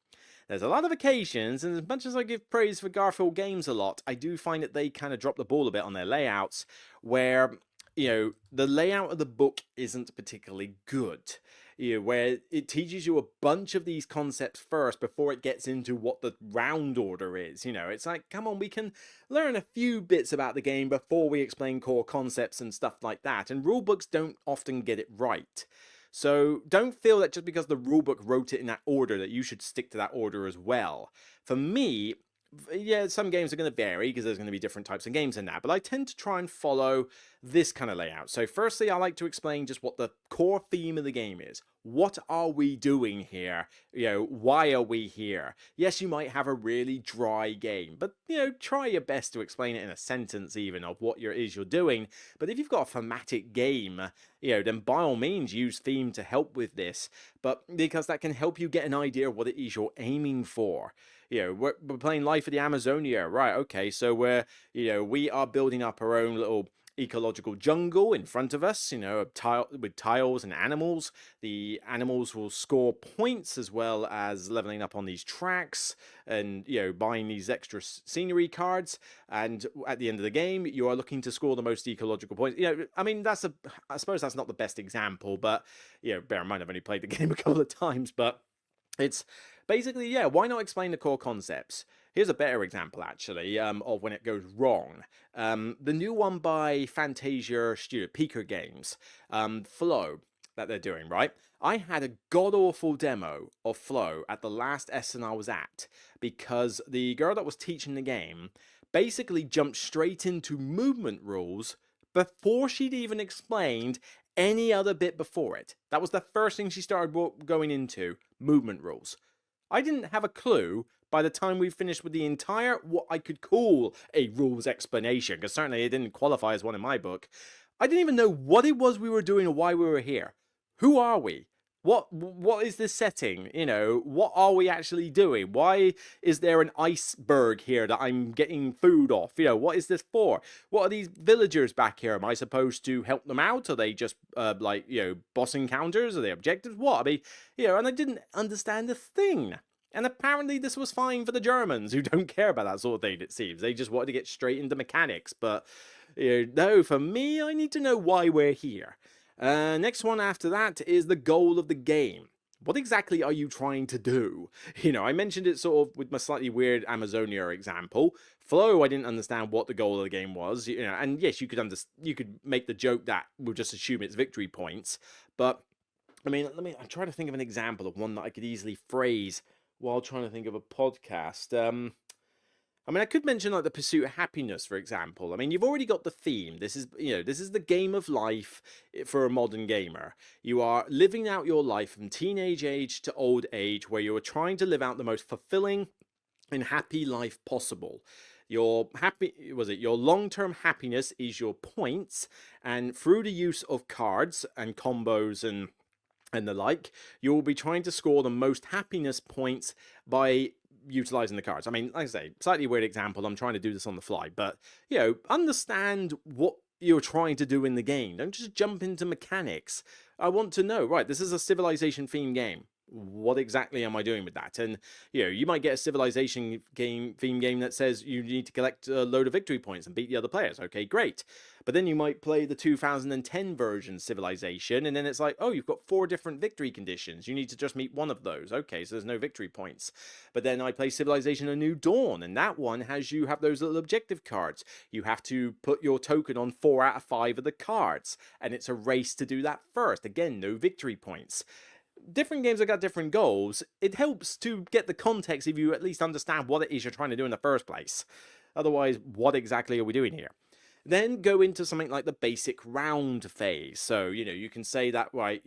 There's a lot of occasions, and as much as I give praise for Garfield Games a lot, I do find that they kind of drop the ball a bit on their layouts, where, you know, the layout of the book isn't particularly good. You know, where it teaches you a bunch of these concepts first before it gets into what the round order is. You know, it's like, come on, we can learn a few bits about the game before we explain core concepts and stuff like that. And rulebooks don't often get it right. So don't feel that just because the rulebook wrote it in that order that you should stick to that order as well. For me, yeah, some games are going to vary because there's going to be different types of games in that, but I tend to try and follow this kind of layout. So firstly, I like to explain just what the core theme of the game is. What are we doing here? You know, why are we here? Yes, you might have a really dry game, but, you know, try your best to explain it in a sentence even of what you're doing. But if you've got a thematic game, you know, then by all means use theme to help with this, but because that can help you get an idea of what it is you're aiming for. You know, we're playing Life of the Amazonia, right? Okay, so you know, we are building up our own little ecological jungle in front of us, you know, with tiles and animals. The animals will score points as well as leveling up on these tracks and, you know, buying these extra scenery cards. And at the end of the game, you are looking to score the most ecological points. You know, I mean, I suppose that's not the best example, but, you know, bear in mind I've only played the game a couple of times, but it's basically, yeah, why not explain the core concepts? Here's a better example, actually, of when it goes wrong. The new one by Fantasia Studio, Peaker Games, Flow, that they're doing, right? I had a god-awful demo of Flow at the last Essen I was at, because the girl that was teaching the game basically jumped straight into movement rules before she'd even explained any other bit before it. That was the first thing she started going into, movement rules. I didn't have a clue by the time we finished with the entire, what I could call a rules explanation, because certainly it didn't qualify as one in my book. I didn't even know what it was we were doing or why we were here. Who are we? What is this setting? You know, what are we actually doing? Why is there an iceberg here that I'm getting food off? You know, what is this for? What are these villagers back here? Am I supposed to help them out? Are they just like, you know, boss encounters? Are they objectives? What? I mean, you know, and I didn't understand a thing. And apparently this was fine for the Germans, who don't care about that sort of thing, it seems. They just wanted to get straight into mechanics. But, you know, no, for me, I need to know why we're here. Next one after that is the goal of the game. What exactly are you trying to do? You know, I mentioned it sort of with my slightly weird Amazonia example. Flow, I didn't understand what the goal of the game was. You know, and yes, you could make the joke that we'll just assume it's victory points. But I mean, I'm trying to think of an example of one that I could easily phrase while trying to think of a podcast. I mean, I could mention like the pursuit of happiness, for example. I mean, you've already got the theme. This is, this is the game of life for a modern gamer. You are living out your life from teenage age to old age, where you are trying to live out the most fulfilling and happy life possible. Your your long-term happiness is your points, and through the use of cards and combos and the like, you'll be trying to score the most happiness points by utilizing the cards. I mean, like I say, slightly weird example. I'm trying to do this on the fly, but understand what you're trying to do in the game. Don't just jump into mechanics. I want to know, right, this is a civilization themed game. What exactly am I doing with that? And you might get a civilization theme game that says you need to collect a load of victory points and beat the other players. Okay, great. But then you might play the 2010 version Civilization, and then it's like, oh, you've got 4 different victory conditions. You need to just meet one of those. Okay, so there's no victory points. But then I play Civilization A New Dawn, and that one has you have those little objective cards. You have to put your token on 4 out of 5 of the cards, and it's a race to do that first. Again, no victory points. Different games have got different goals. It helps to get the context if you at least understand what it is you're trying to do in the first place. Otherwise, what exactly are we doing here? Then go into something like the basic round phase. So, you can say that, right,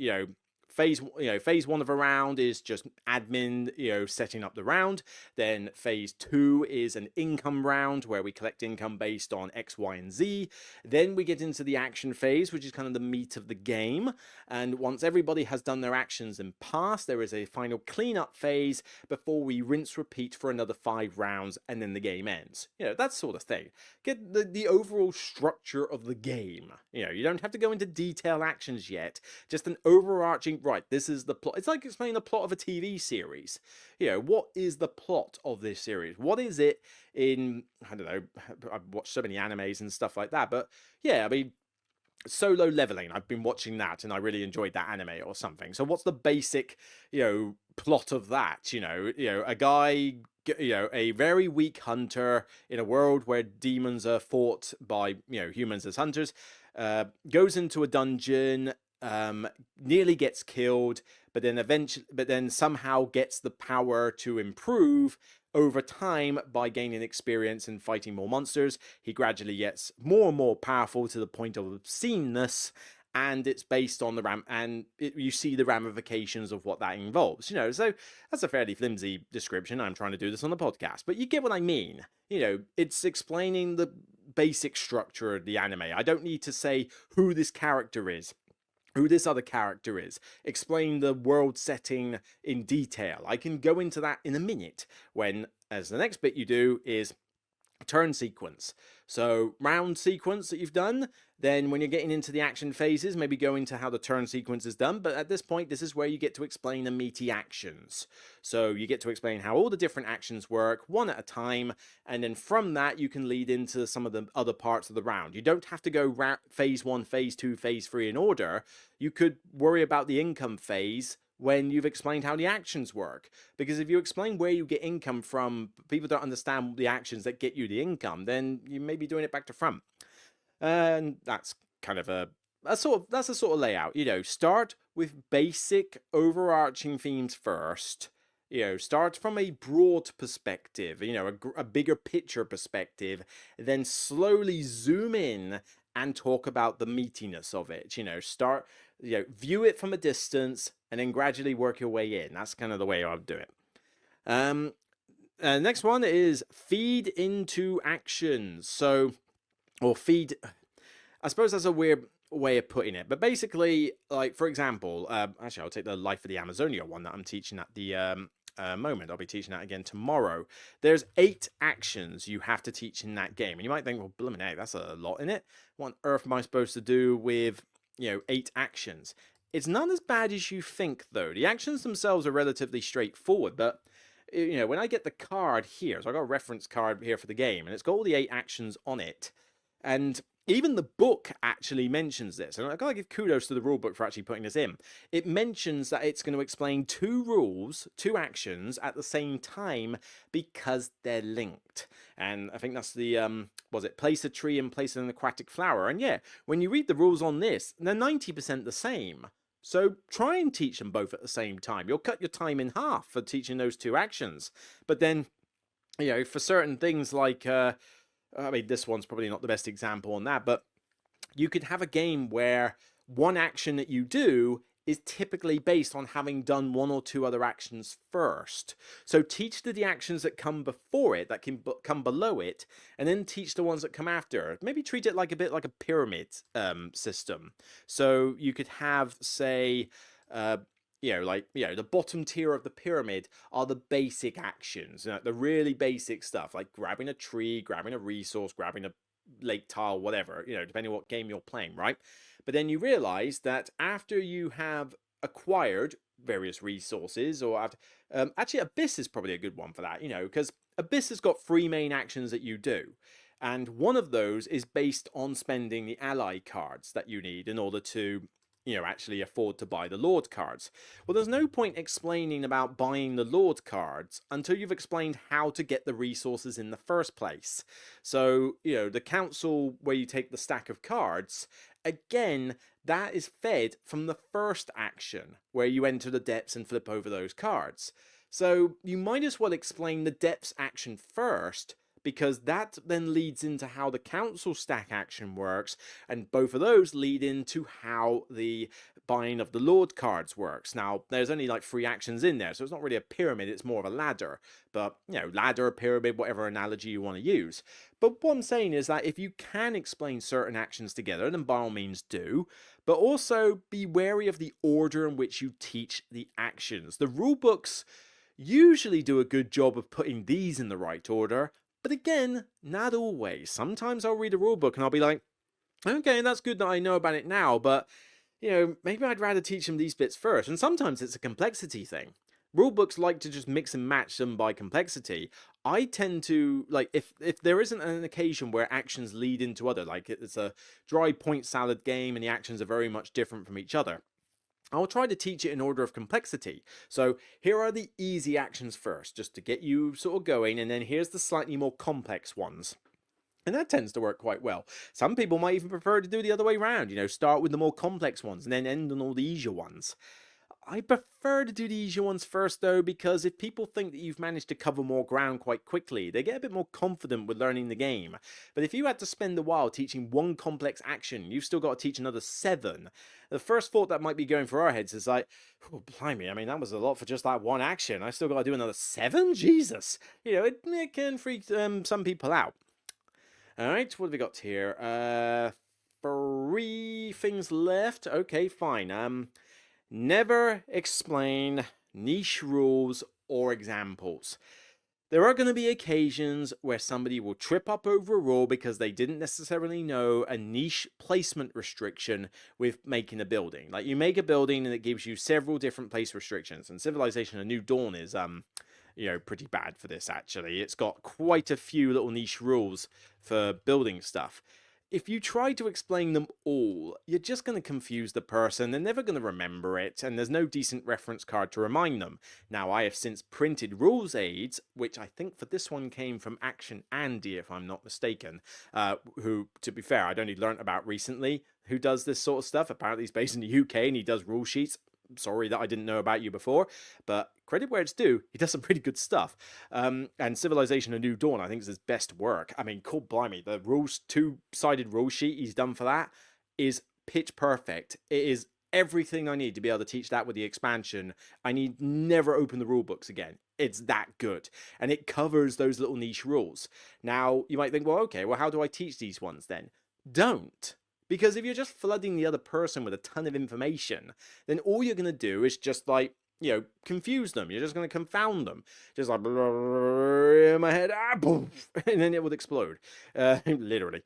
phase 1 of a round is just admin, setting up the round. Then phase 2 is an income round where we collect income based on X, Y, and Z. Then we get into the action phase, which is kind of the meat of the game. And once everybody has done their actions and passed, there is a final cleanup phase before we rinse repeat for another 5 rounds, and then the game ends. That sort of thing. Get the overall structure of the game. You don't have to go into detailed actions yet. Just an overarching, right, this is the plot. It's like explaining the plot of a TV series. What is the plot of this series? What is it in, I don't know, I've watched so many animes and stuff like that, but yeah, I mean, Solo Leveling, I've been watching that and I really enjoyed that anime or something. So what's the basic, plot of that? A guy, a very weak hunter in a world where demons are fought by, humans as hunters, goes into a dungeon, nearly gets killed, but then somehow gets the power to improve over time by gaining experience and fighting more monsters. He gradually gets more and more powerful to the point of obsceneness, and it's based on you see the ramifications of what that involves. So that's a fairly flimsy description. I'm trying to do this on the podcast, but you get what I mean. It's explaining the basic structure of the anime. I don't need to say who this character is, who this other character is, explain the world setting in detail. I can go into that in a minute when, as the next bit you do is turn sequence. So round sequence that you've done, then when you're getting into the action phases, maybe go into how the turn sequence is done. But at this point, this is where you get to explain the meaty actions. So you get to explain how all the different actions work one at a time. And then from that, you can lead into some of the other parts of the round. You don't have to go phase 1, phase 2, phase 3 in order. You could worry about the income phase when you've explained how the actions work. Because if you explain where you get income from, people don't understand the actions that get you the income, then you may be doing it back to front. And that's kind of that's a sort of layout. Start with basic overarching themes first. Start from a broad perspective, a bigger picture perspective, then slowly zoom in and talk about the meatiness of it. View it from a distance and then gradually work your way in. That's kind of the way I would do it. Next one is feed into actions. Or feed, I suppose that's a weird way of putting it. But basically, like, for example, actually, I'll take the Life of the Amazonia one that I'm teaching at the moment. I'll be teaching that again tomorrow. There's 8 actions you have to teach in that game. And you might think, well, blimmin' heck, that's a lot in it. What on earth am I supposed to do with 8 actions? It's not as bad as you think, though. The actions themselves are relatively straightforward, but when I get the card here, so I got a reference card here for the game, and it's got all the 8 actions on it, and even the book actually mentions this, and I gotta give kudos to the rule book for actually putting this in. It mentions that it's going to explain 2 rules, 2 actions at the same time because they're linked. And I think that's the place a tree and place an aquatic flower. And yeah, when you read the rules on this, they're 90% the same. So try and teach them both at the same time. You'll cut your time in half for teaching those 2 actions. But then for certain things like, I mean, this one's probably not the best example on that, but you could have a game where one action that you do is typically based on having done one or two other actions first. So teach the actions that come before it, that can come below it, and then teach the ones that come after. Maybe treat it like a bit like a pyramid system. So you could have, say, the bottom tier of the pyramid are the basic actions, the really basic stuff, like grabbing a tree, grabbing a resource, grabbing a lake tile, whatever, depending on what game you're playing, right? But then you realize that after you have acquired various resources, or actually Abyss is probably a good one for that, because Abyss has got three main actions that you do. And one of those is based on spending the ally cards that you need in order to actually afford to buy the Lord cards. Well, there's no point explaining about buying the Lord cards until you've explained how to get the resources in the first place. So, the council where you take the stack of cards, again, that is fed from the first action where you enter the depths and flip over those cards. So you might as well explain the depths action first, because that then leads into how the council stack action works, and both of those lead into how the buying of the Lord cards works. Now, there's only like 3 actions in there, so it's not really a pyramid, it's more of a ladder. But, ladder, pyramid, whatever analogy you want to use. But what I'm saying is that if you can explain certain actions together, then by all means do, but also be wary of the order in which you teach the actions. The rule books usually do a good job of putting these in the right order, but again, not always. Sometimes I'll read a rulebook and I'll be like, okay, that's good that I know about it now, but, maybe I'd rather teach them these bits first. And sometimes it's a complexity thing. Rulebooks like to just mix and match them by complexity. I tend to, like, if there isn't an occasion where actions lead into other, like it's a dry point salad game and the actions are very much different from each other, I'll try to teach it in order of complexity. So here are the easy actions first, just to get you sort of going, and then here's the slightly more complex ones. And that tends to work quite well. Some people might even prefer to do the other way around, start with the more complex ones and then end on all the easier ones. I prefer to do the easier ones first, though, because if people think that you've managed to cover more ground quite quickly, they get a bit more confident with learning the game. But if you had to spend a while teaching one complex action, you've still got to teach another 7. The first thought that might be going through our heads is like, oh, blimey, I mean, that was a lot for just that one action. I still got to do another 7? Jesus. It can freak some people out. All right, what have we got here? 3 things left. Okay, fine. Never explain niche rules or examples. There are going to be occasions where somebody will trip up over a rule because they didn't necessarily know a niche placement restriction with making a building. Like, you make a building and it gives you several different place restrictions, and Civilization: A New Dawn is pretty bad for this, actually. It's got quite a few little niche rules for building stuff. If you try to explain them all, you're just going to confuse the person. They're never going to remember it, and there's no decent reference card to remind them. Now, I have since printed rules aids, which I think for this one came from Action Andy, if I'm not mistaken, who, to be fair, I'd only learnt about recently, who does this sort of stuff. Apparently he's based in the UK and he does rule sheets. Sorry that I didn't know about you before, but credit where it's due, he does some pretty good stuff. And Civilization: A New Dawn, I think, is his best work. I mean, cool, blimey, the rules 2-sided rule sheet he's done for that is pitch perfect. It is everything I need to be able to teach that with the expansion. I need never open the rule books again. It's that good, and it covers those little niche rules. Now, you might think, well, okay, well, how do I teach these ones then? Don't. Because if you're just flooding the other person with a ton of information, then all you're going to do is just, like, confuse them. You're just going to confound them. Just like, in my head, and then it would explode. Literally.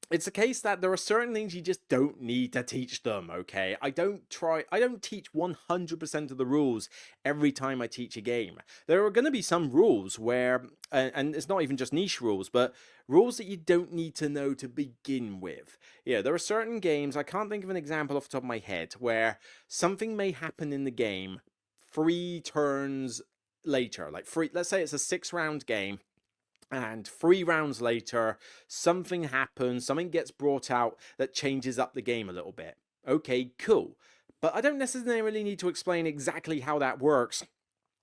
It's a case that there are certain things you just don't need to teach them, okay? I don't teach 100% of the rules every time I teach a game. There are going to be some rules where, and it's not even just niche rules, but rules that you don't need to know to begin with. Yeah, there are certain games, I can't think of an example off the top of my head, where something may happen in the game 3 turns later. Like, let's say it's a 6-round game, and 3 rounds later, something happens, something gets brought out that changes up the game a little bit. Okay, cool. But I don't necessarily need to explain exactly how that works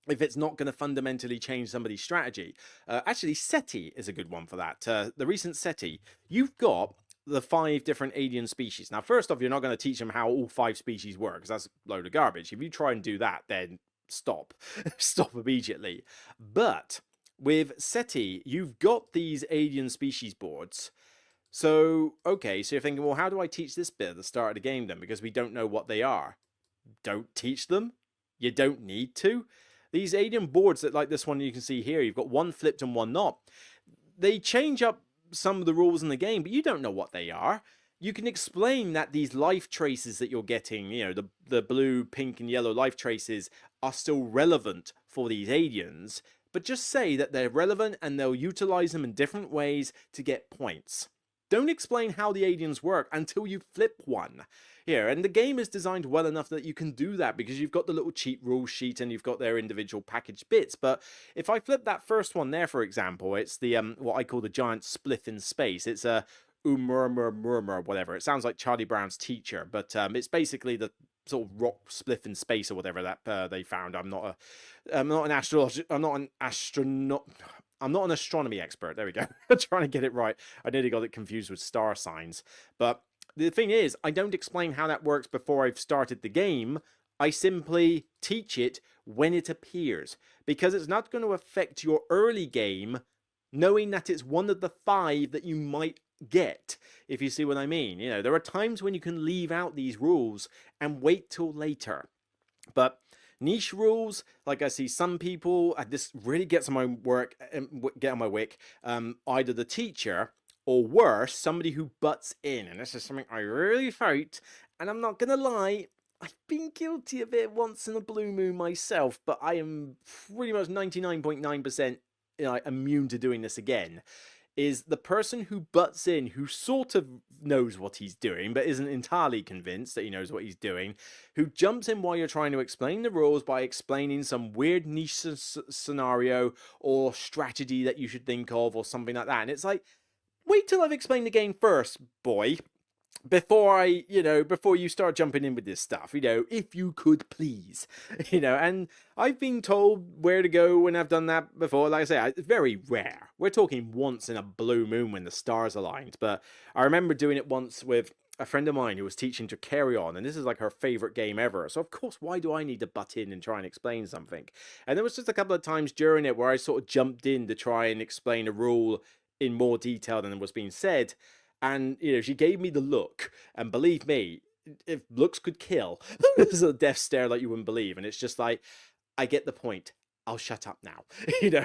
if it's not going to fundamentally change somebody's strategy. Actually, SETI is a good one for that. The recent SETI, you've got the 5 different alien species. Now, first off, you're not going to teach them how all 5 species work, because that's a load of garbage. If you try and do that, then stop. Stop immediately. But with SETI, you've got these alien species boards. So, okay, so you're thinking, well, how do I teach this bit at the start of the game then? Because we don't know what they are. Don't teach them. You don't need to. These alien boards that, like this one you can see here, you've got one flipped and one not. They change up some of the rules in the game, but you don't know what they are. You can explain that these life traces that you're getting, you know, the blue, pink, and yellow life traces are still relevant for these aliens, but just say that they're relevant and they'll utilize them in different ways to get points. Don't explain how the aliens work until you flip one. Here, and the game is designed well enough that you can do that because you've got the little cheat rule sheet and you've got their individual packaged bits. But if I flip that first one there, for example, it's the what I call the giant spliff in space. It's a murmur, whatever. It sounds like Charlie Brown's teacher, but it's basically the sort of rock spliff in space or whatever that they found. I'm not an astronaut. I'm not an astronomy expert. There we go. I'm trying to get it right. I nearly got it confused with star signs. But the thing is, I don't explain how that works before I've started the game. I simply teach it when it appears, because it's not going to affect your early game, knowing that it's one of the 5 that you might get, if you see what I mean. You know, there are times when you can leave out these rules and wait till later. But niche rules, like I see some people, this really gets on my work, get on my wick, either the teacher or worse, somebody who butts in. And this is something I really hate, and I'm not gonna lie, I've been guilty of it once in a blue moon myself, but I am pretty much 99.9% immune to doing this again. Is the person who butts in, who sort of knows what he's doing, but isn't entirely convinced that he knows what he's doing, who jumps in while you're trying to explain the rules by explaining some weird niche scenario or strategy that you should think of or something like that. And it's like, wait till I've explained the game first, boy, before you start jumping in with this stuff, if you could please, and I've been told where to go when I've done that before. Like I say, it's very rare. We're talking once in a blue moon when the stars aligned, but I remember doing it once with a friend of mine who was teaching to Carry On, and this is like her favorite game ever. So of course, why do I need to butt in and try and explain something? And there was just a couple of times during it where I sort of jumped in to try and explain a rule in more detail than was being said. And, she gave me the look. And believe me, if looks could kill, this is a death stare like you wouldn't believe. And it's just like, I get the point. I'll shut up now.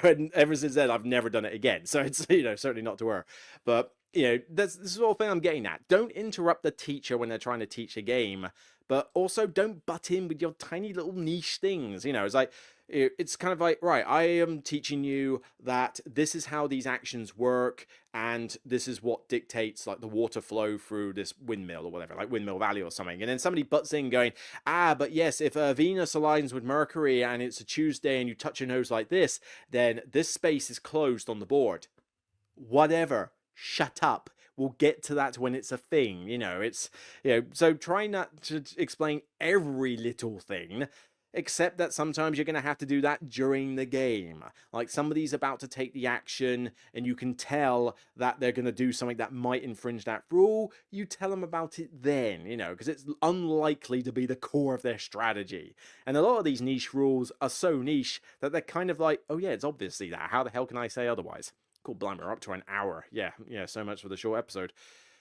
And ever since then, I've never done it again. So it's, certainly not to her. But, this is the whole thing I'm getting at. Don't interrupt the teacher when they're trying to teach a game. But also don't butt in with your tiny little niche things. It's like, it's kind of like, right, I am teaching you that this is how these actions work, and this is what dictates like the water flow through this windmill or whatever, like Windmill Valley or something. And then somebody butts in going, but yes, if Venus aligns with Mercury and it's a Tuesday and you touch your nose like this, then this space is closed on the board. Whatever. Shut up. We'll get to that when it's a thing. So try not to explain every little thing. Except that sometimes you're going to have to do that during the game. Like somebody's about to take the action and you can tell that they're going to do something that might infringe that rule. You tell them about it then, because it's unlikely to be the core of their strategy. And a lot of these niche rules are so niche that they're kind of like, oh yeah, it's obviously that. How the hell can I say otherwise? Cool, blimey, we're up to an hour. Yeah, so much for the short episode.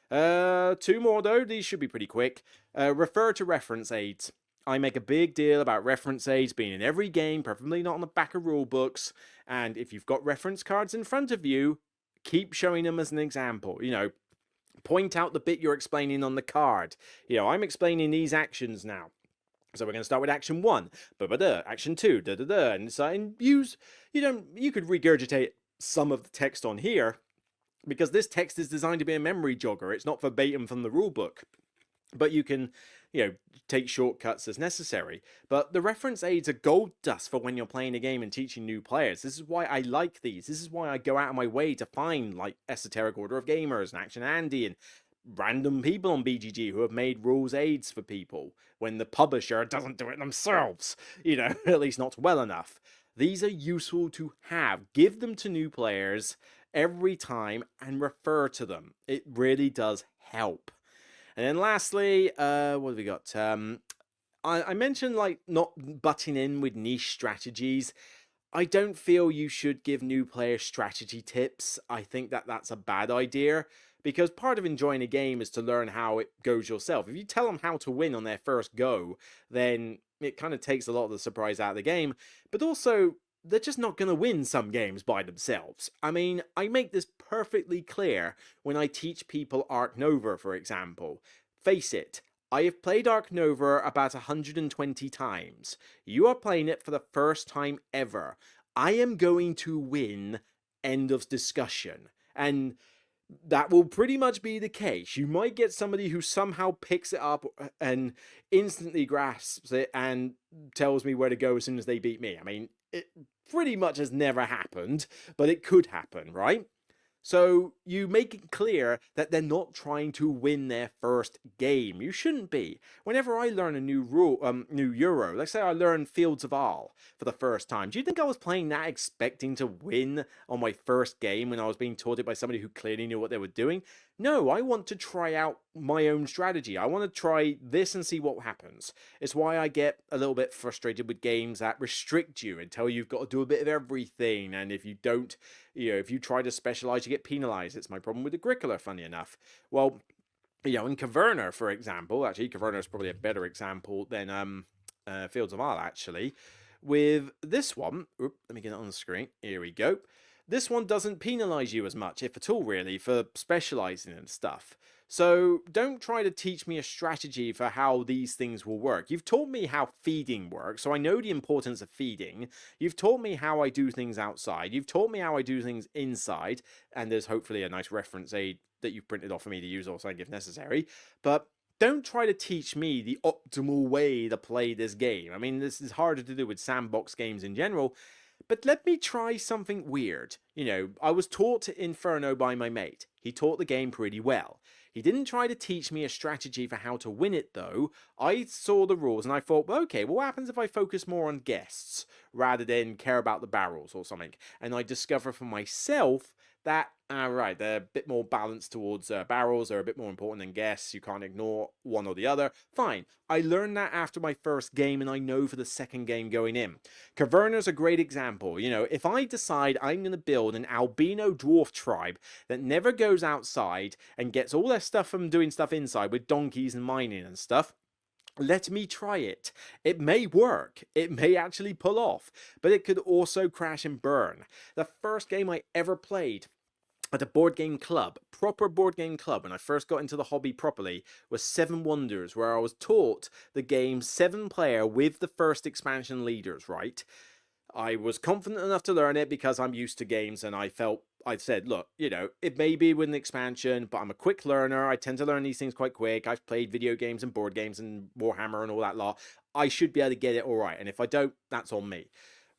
2 more though. These should be pretty quick. Refer to reference aids. I make a big deal about reference aids being in every game, preferably not on the back of rule books. And if you've got reference cards in front of you, keep showing them as an example. Point out the bit you're explaining on the card. I'm explaining these actions now. So we're going to start with action 1, action 2, and use, you could regurgitate some of the text on here because this text is designed to be a memory jogger. It's not verbatim from the rule book, but you can, take shortcuts as necessary. But the reference aids are gold dust for when you're playing a game and teaching new players. This is why I like these. This is why I go out of my way to find like Esoteric Order of Gamers and Action Andy and random people on BGG who have made rules aids for people when the publisher doesn't do it themselves, at least not well enough. These are useful to have. Give them to new players every time and refer to them. It really does help. And then lastly, what have we got? I mentioned like not butting in with niche strategies. I don't feel you should give new players strategy tips. I think that that's a bad idea because part of enjoying a game is to learn how it goes yourself. If you tell them how to win on their first go, then it kind of takes a lot of the surprise out of the game. But also, they're just not going to win some games by themselves. I mean, I make this perfectly clear when I teach people Ark Nova, for example. Face it, I have played Ark Nova about 120 times. You are playing it for the first time ever. I am going to win. End of discussion. And that will pretty much be the case. You might get somebody who somehow picks it up and instantly grasps it and tells me where to go as soon as they beat me. I mean, it pretty much has never happened, but it could happen, right? So you make it clear that they're not trying to win their first game. You shouldn't be. Whenever I learn a new new Euro, let's say I learn Fields of Arle for the first time, do you think I was playing that expecting to win on my first game when I was being taught it by somebody who clearly knew what they were doing? No, I want to try out my own strategy. I want to try this and see what happens. It's why I get a little bit frustrated with games that restrict you and tell you you've got to do a bit of everything. And if you don't, if you try to specialize, you get penalized. It's my problem with Agricola, funny enough. Well, in Caverna, for example, actually, Caverna is probably a better example than Fields of Arle, actually. With this one, let me get it on the screen. Here we go. This one doesn't penalize you as much, if at all, really, for specializing and stuff. So don't try to teach me a strategy for how these things will work. You've taught me how feeding works, so I know the importance of feeding. You've taught me how I do things outside. You've taught me how I do things inside. And there's hopefully a nice reference aid that you've printed off for me to use also if necessary. But don't try to teach me the optimal way to play this game. I mean, this is harder to do with sandbox games in general. But let me try something weird. I was taught Inferno by my mate. He taught the game pretty well. He didn't try to teach me a strategy for how to win it, though. I saw the rules and I thought, well, okay, what happens if I focus more on guests rather than care about the barrels or something? And I discover for myself that, right, they're a bit more balanced towards barrels. They're a bit more important than guests. You can't ignore one or the other. Fine. I learned that after my first game, and I know for the second game going in. Caverna's a great example. If I decide I'm going to build an albino dwarf tribe that never goes outside and gets all their stuff from doing stuff inside with donkeys and mining and stuff, let me try it. It may work. It may actually pull off, but it could also crash and burn. The first game I ever played at a board game club, proper board game club, when I first got into the hobby properly, was Seven Wonders, where I was taught the game 7-player with the first expansion leaders, right? I was confident enough to learn it because I'm used to games, and I said, look, it may be with an expansion, but I'm a quick learner. I tend to learn these things quite quick. I've played video games and board games and Warhammer and all that lot. I should be able to get it all right. And if I don't, that's on me.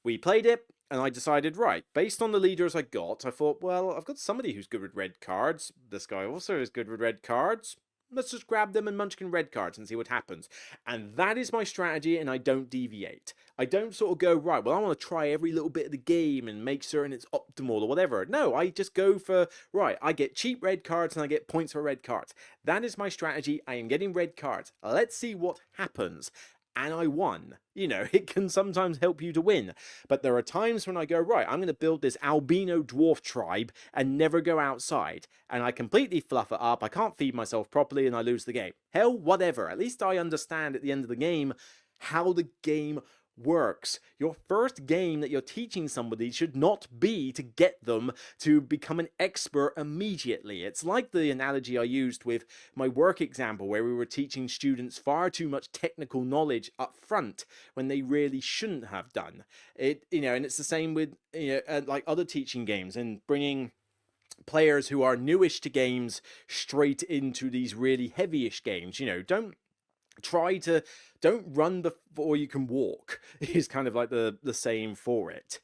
We played it, and I decided, right, based on the leaders I got, I thought, well, I've got somebody who's good with red cards. This guy also is good with red cards. Let's just grab them and munchkin red cards and see what happens. And that is my strategy, and I don't deviate. I don't sort of go, right, well, I want to try every little bit of the game and make certain it's optimal or whatever. No, I just go for, right, I get cheap red cards and I get points for red cards. That is my strategy. I am getting red cards. Let's see what happens. And I won. It can sometimes help you to win. But there are times when I go, right, I'm going to build this albino dwarf tribe and never go outside. And I completely fluff it up. I can't feed myself properly and I lose the game. Hell, whatever. At least I understand at the end of the game how the game works. Your first game that you're teaching somebody should not be to get them to become an expert immediately. It's like the analogy I used with my work example where we were teaching students far too much technical knowledge up front when they really shouldn't have done it. And it's the same with like other teaching games and bringing players who are newish to games straight into these really heavyish games. Don't run before you can walk is kind of like the saying for it.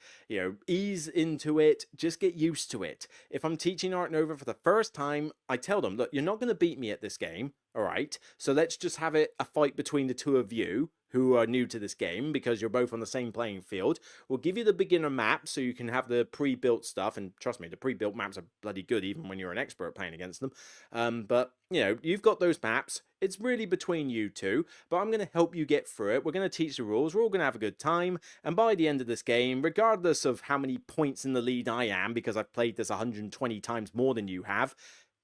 Ease into it, just get used to it. If I'm teaching Ark Nova for the first time, I tell them, look, you're not going to beat me at this game, all right? So let's just have a fight between the two of you. who are new to this game, because you're both on the same playing field. We'll give you the beginner map so you can have the pre-built stuff, and trust me, the pre-built maps are bloody good even when you're an expert playing against them. But you know, you've got those maps. It's really between you two, but I'm going to help you get through it. We're going to teach the rules. We're all going to have a good time. And by the end of this game, regardless of how many points in the lead I am, because I've played this 120 times more than you have,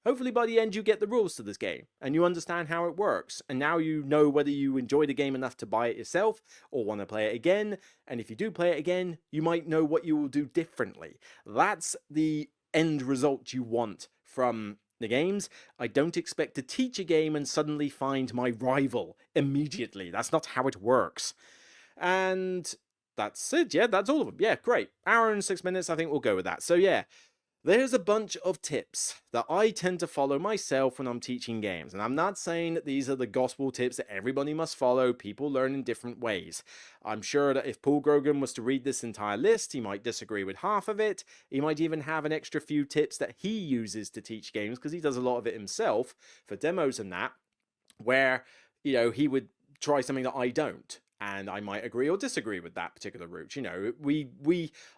hopefully by the end you get the rules to this game and you understand how it works. And now you know whether you enjoy the game enough to buy it yourself or want to play it again. And if you do play it again, you might know what you will do differently. That's the end result you want from the games. I don't expect to teach a game and suddenly find my rival immediately. That's not how it works. And that's it. Yeah, that's all of them. Yeah, great. Hour and 6 minutes, I think we'll go with that. So yeah, there's a bunch of tips that I tend to follow myself when I'm teaching games. And I'm not saying that these are the gospel tips that everybody must follow. People learn in different ways. I'm sure that if Paul Grogan was to read this entire list, he might disagree with half of it. He might even have an extra few tips that he uses to teach games, because he does a lot of it himself for demos and that, where, you know, he would try something that I don't. And I might agree or disagree with that particular route. You know,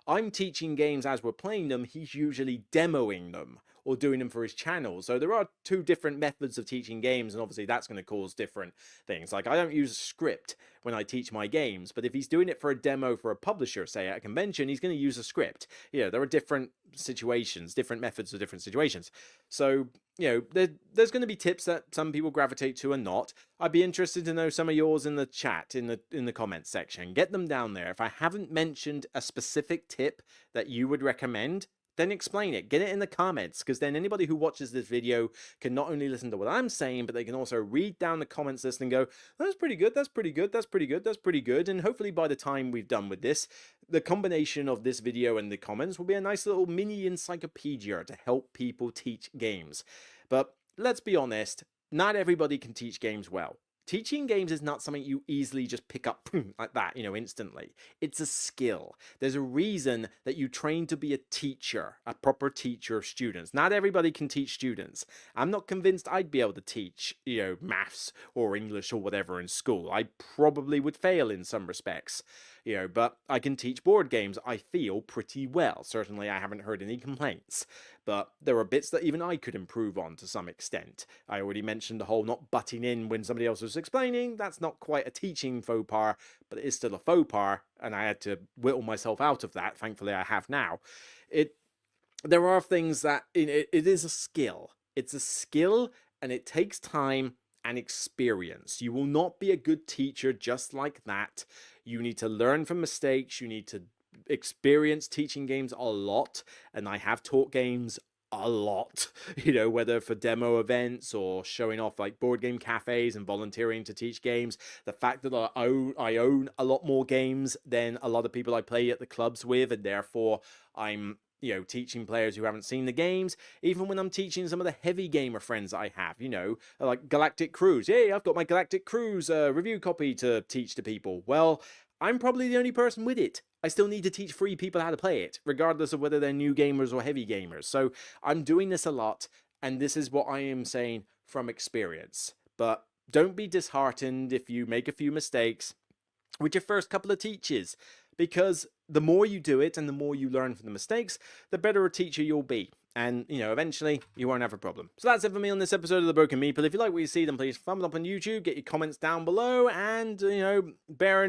I'm teaching games as we're playing them. He's usually demoing them or doing them for his channel. So there are two different methods of teaching games, and obviously that's going to cause different things. Like, I don't use a script when I teach my games, but if he's doing it for a demo for a publisher, say at a convention, he's going to use a script. You know, there are different situations, different methods for different situations. So, you know, there's going to be tips that some people gravitate to and not. I'd be interested to know some of yours in the chat, in the comments section. Get them down there. If I haven't mentioned a specific tip that you would recommend, then explain it. Get it in the comments, because then anybody who watches this video can not only listen to what I'm saying, but they can also read down the comments list and go, that's pretty good, that's pretty good, that's pretty good, that's pretty good. And hopefully by the time we've done with this, the combination of this video and the comments will be a nice little mini encyclopedia to help people teach games. But let's be honest, not everybody can teach games well. Teaching games is not something you easily just pick up like that, you know, instantly. It's a skill. There's a reason that you train to be a teacher, a proper teacher of students. Not everybody can teach students. I'm not convinced I'd be able to teach, you know, maths or English or whatever in school. I probably would fail in some respects, you know, but I can teach board games, I feel, pretty well. Certainly I haven't heard any complaints. But there are bits that even I could improve on to some extent. I already mentioned the whole not butting in when somebody else was explaining. That's not quite a teaching faux pas, but it is still a faux pas, and I had to whittle myself out of that. Thankfully, I have now. There are things that it is a skill. It's a skill, and it takes time and experience. You will not be a good teacher just like that. You need to learn from mistakes. You need to experience teaching games a lot, and I have taught games a lot, you know, whether for demo events or showing off like board game cafes and volunteering to teach games. The fact that I own a lot more games than a lot of people I play at the clubs with, and therefore I'm, you know, teaching players who haven't seen the games. Even when I'm teaching some of the heavy gamer friends I have, you know, like Galactic Cruise. Hey, I've got my Galactic Cruise review copy to teach to people. Well, I'm probably the only person with it. I still need to teach 3 people how to play it, regardless of whether they're new gamers or heavy gamers. So I'm doing this a lot, and this is what I am saying from experience. But don't be disheartened if you make a few mistakes with your first couple of teaches, because the more you do it and the more you learn from the mistakes, the better a teacher you'll be. And, you know, eventually you won't have a problem. So that's it for me on this episode of the Broken Meeple. If you like what you see, then please thumbs up on YouTube, get your comments down below, and, you know, bear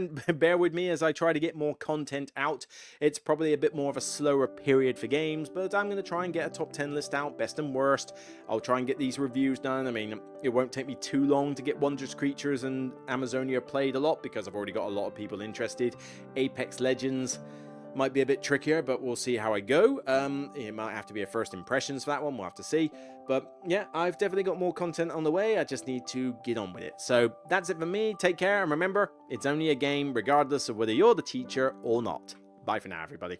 with me as I try to get more content out. It's probably a bit more of a slower period for games, but I'm going to try and get a top 10 list out, best and worst. I'll try and get these reviews done. I mean, it won't take me too long to get Wondrous Creatures and Amazonia played a lot, because I've already got a lot of people interested. Apex Legends might be a bit trickier, but we'll see how I go. It might have to be a first impressions for that one. We'll have to see. But yeah, I've definitely got more content on the way. I just need to get on with it. So that's it for me. Take care, and remember, it's only a game regardless of whether you're the teacher or not. Bye for now, everybody.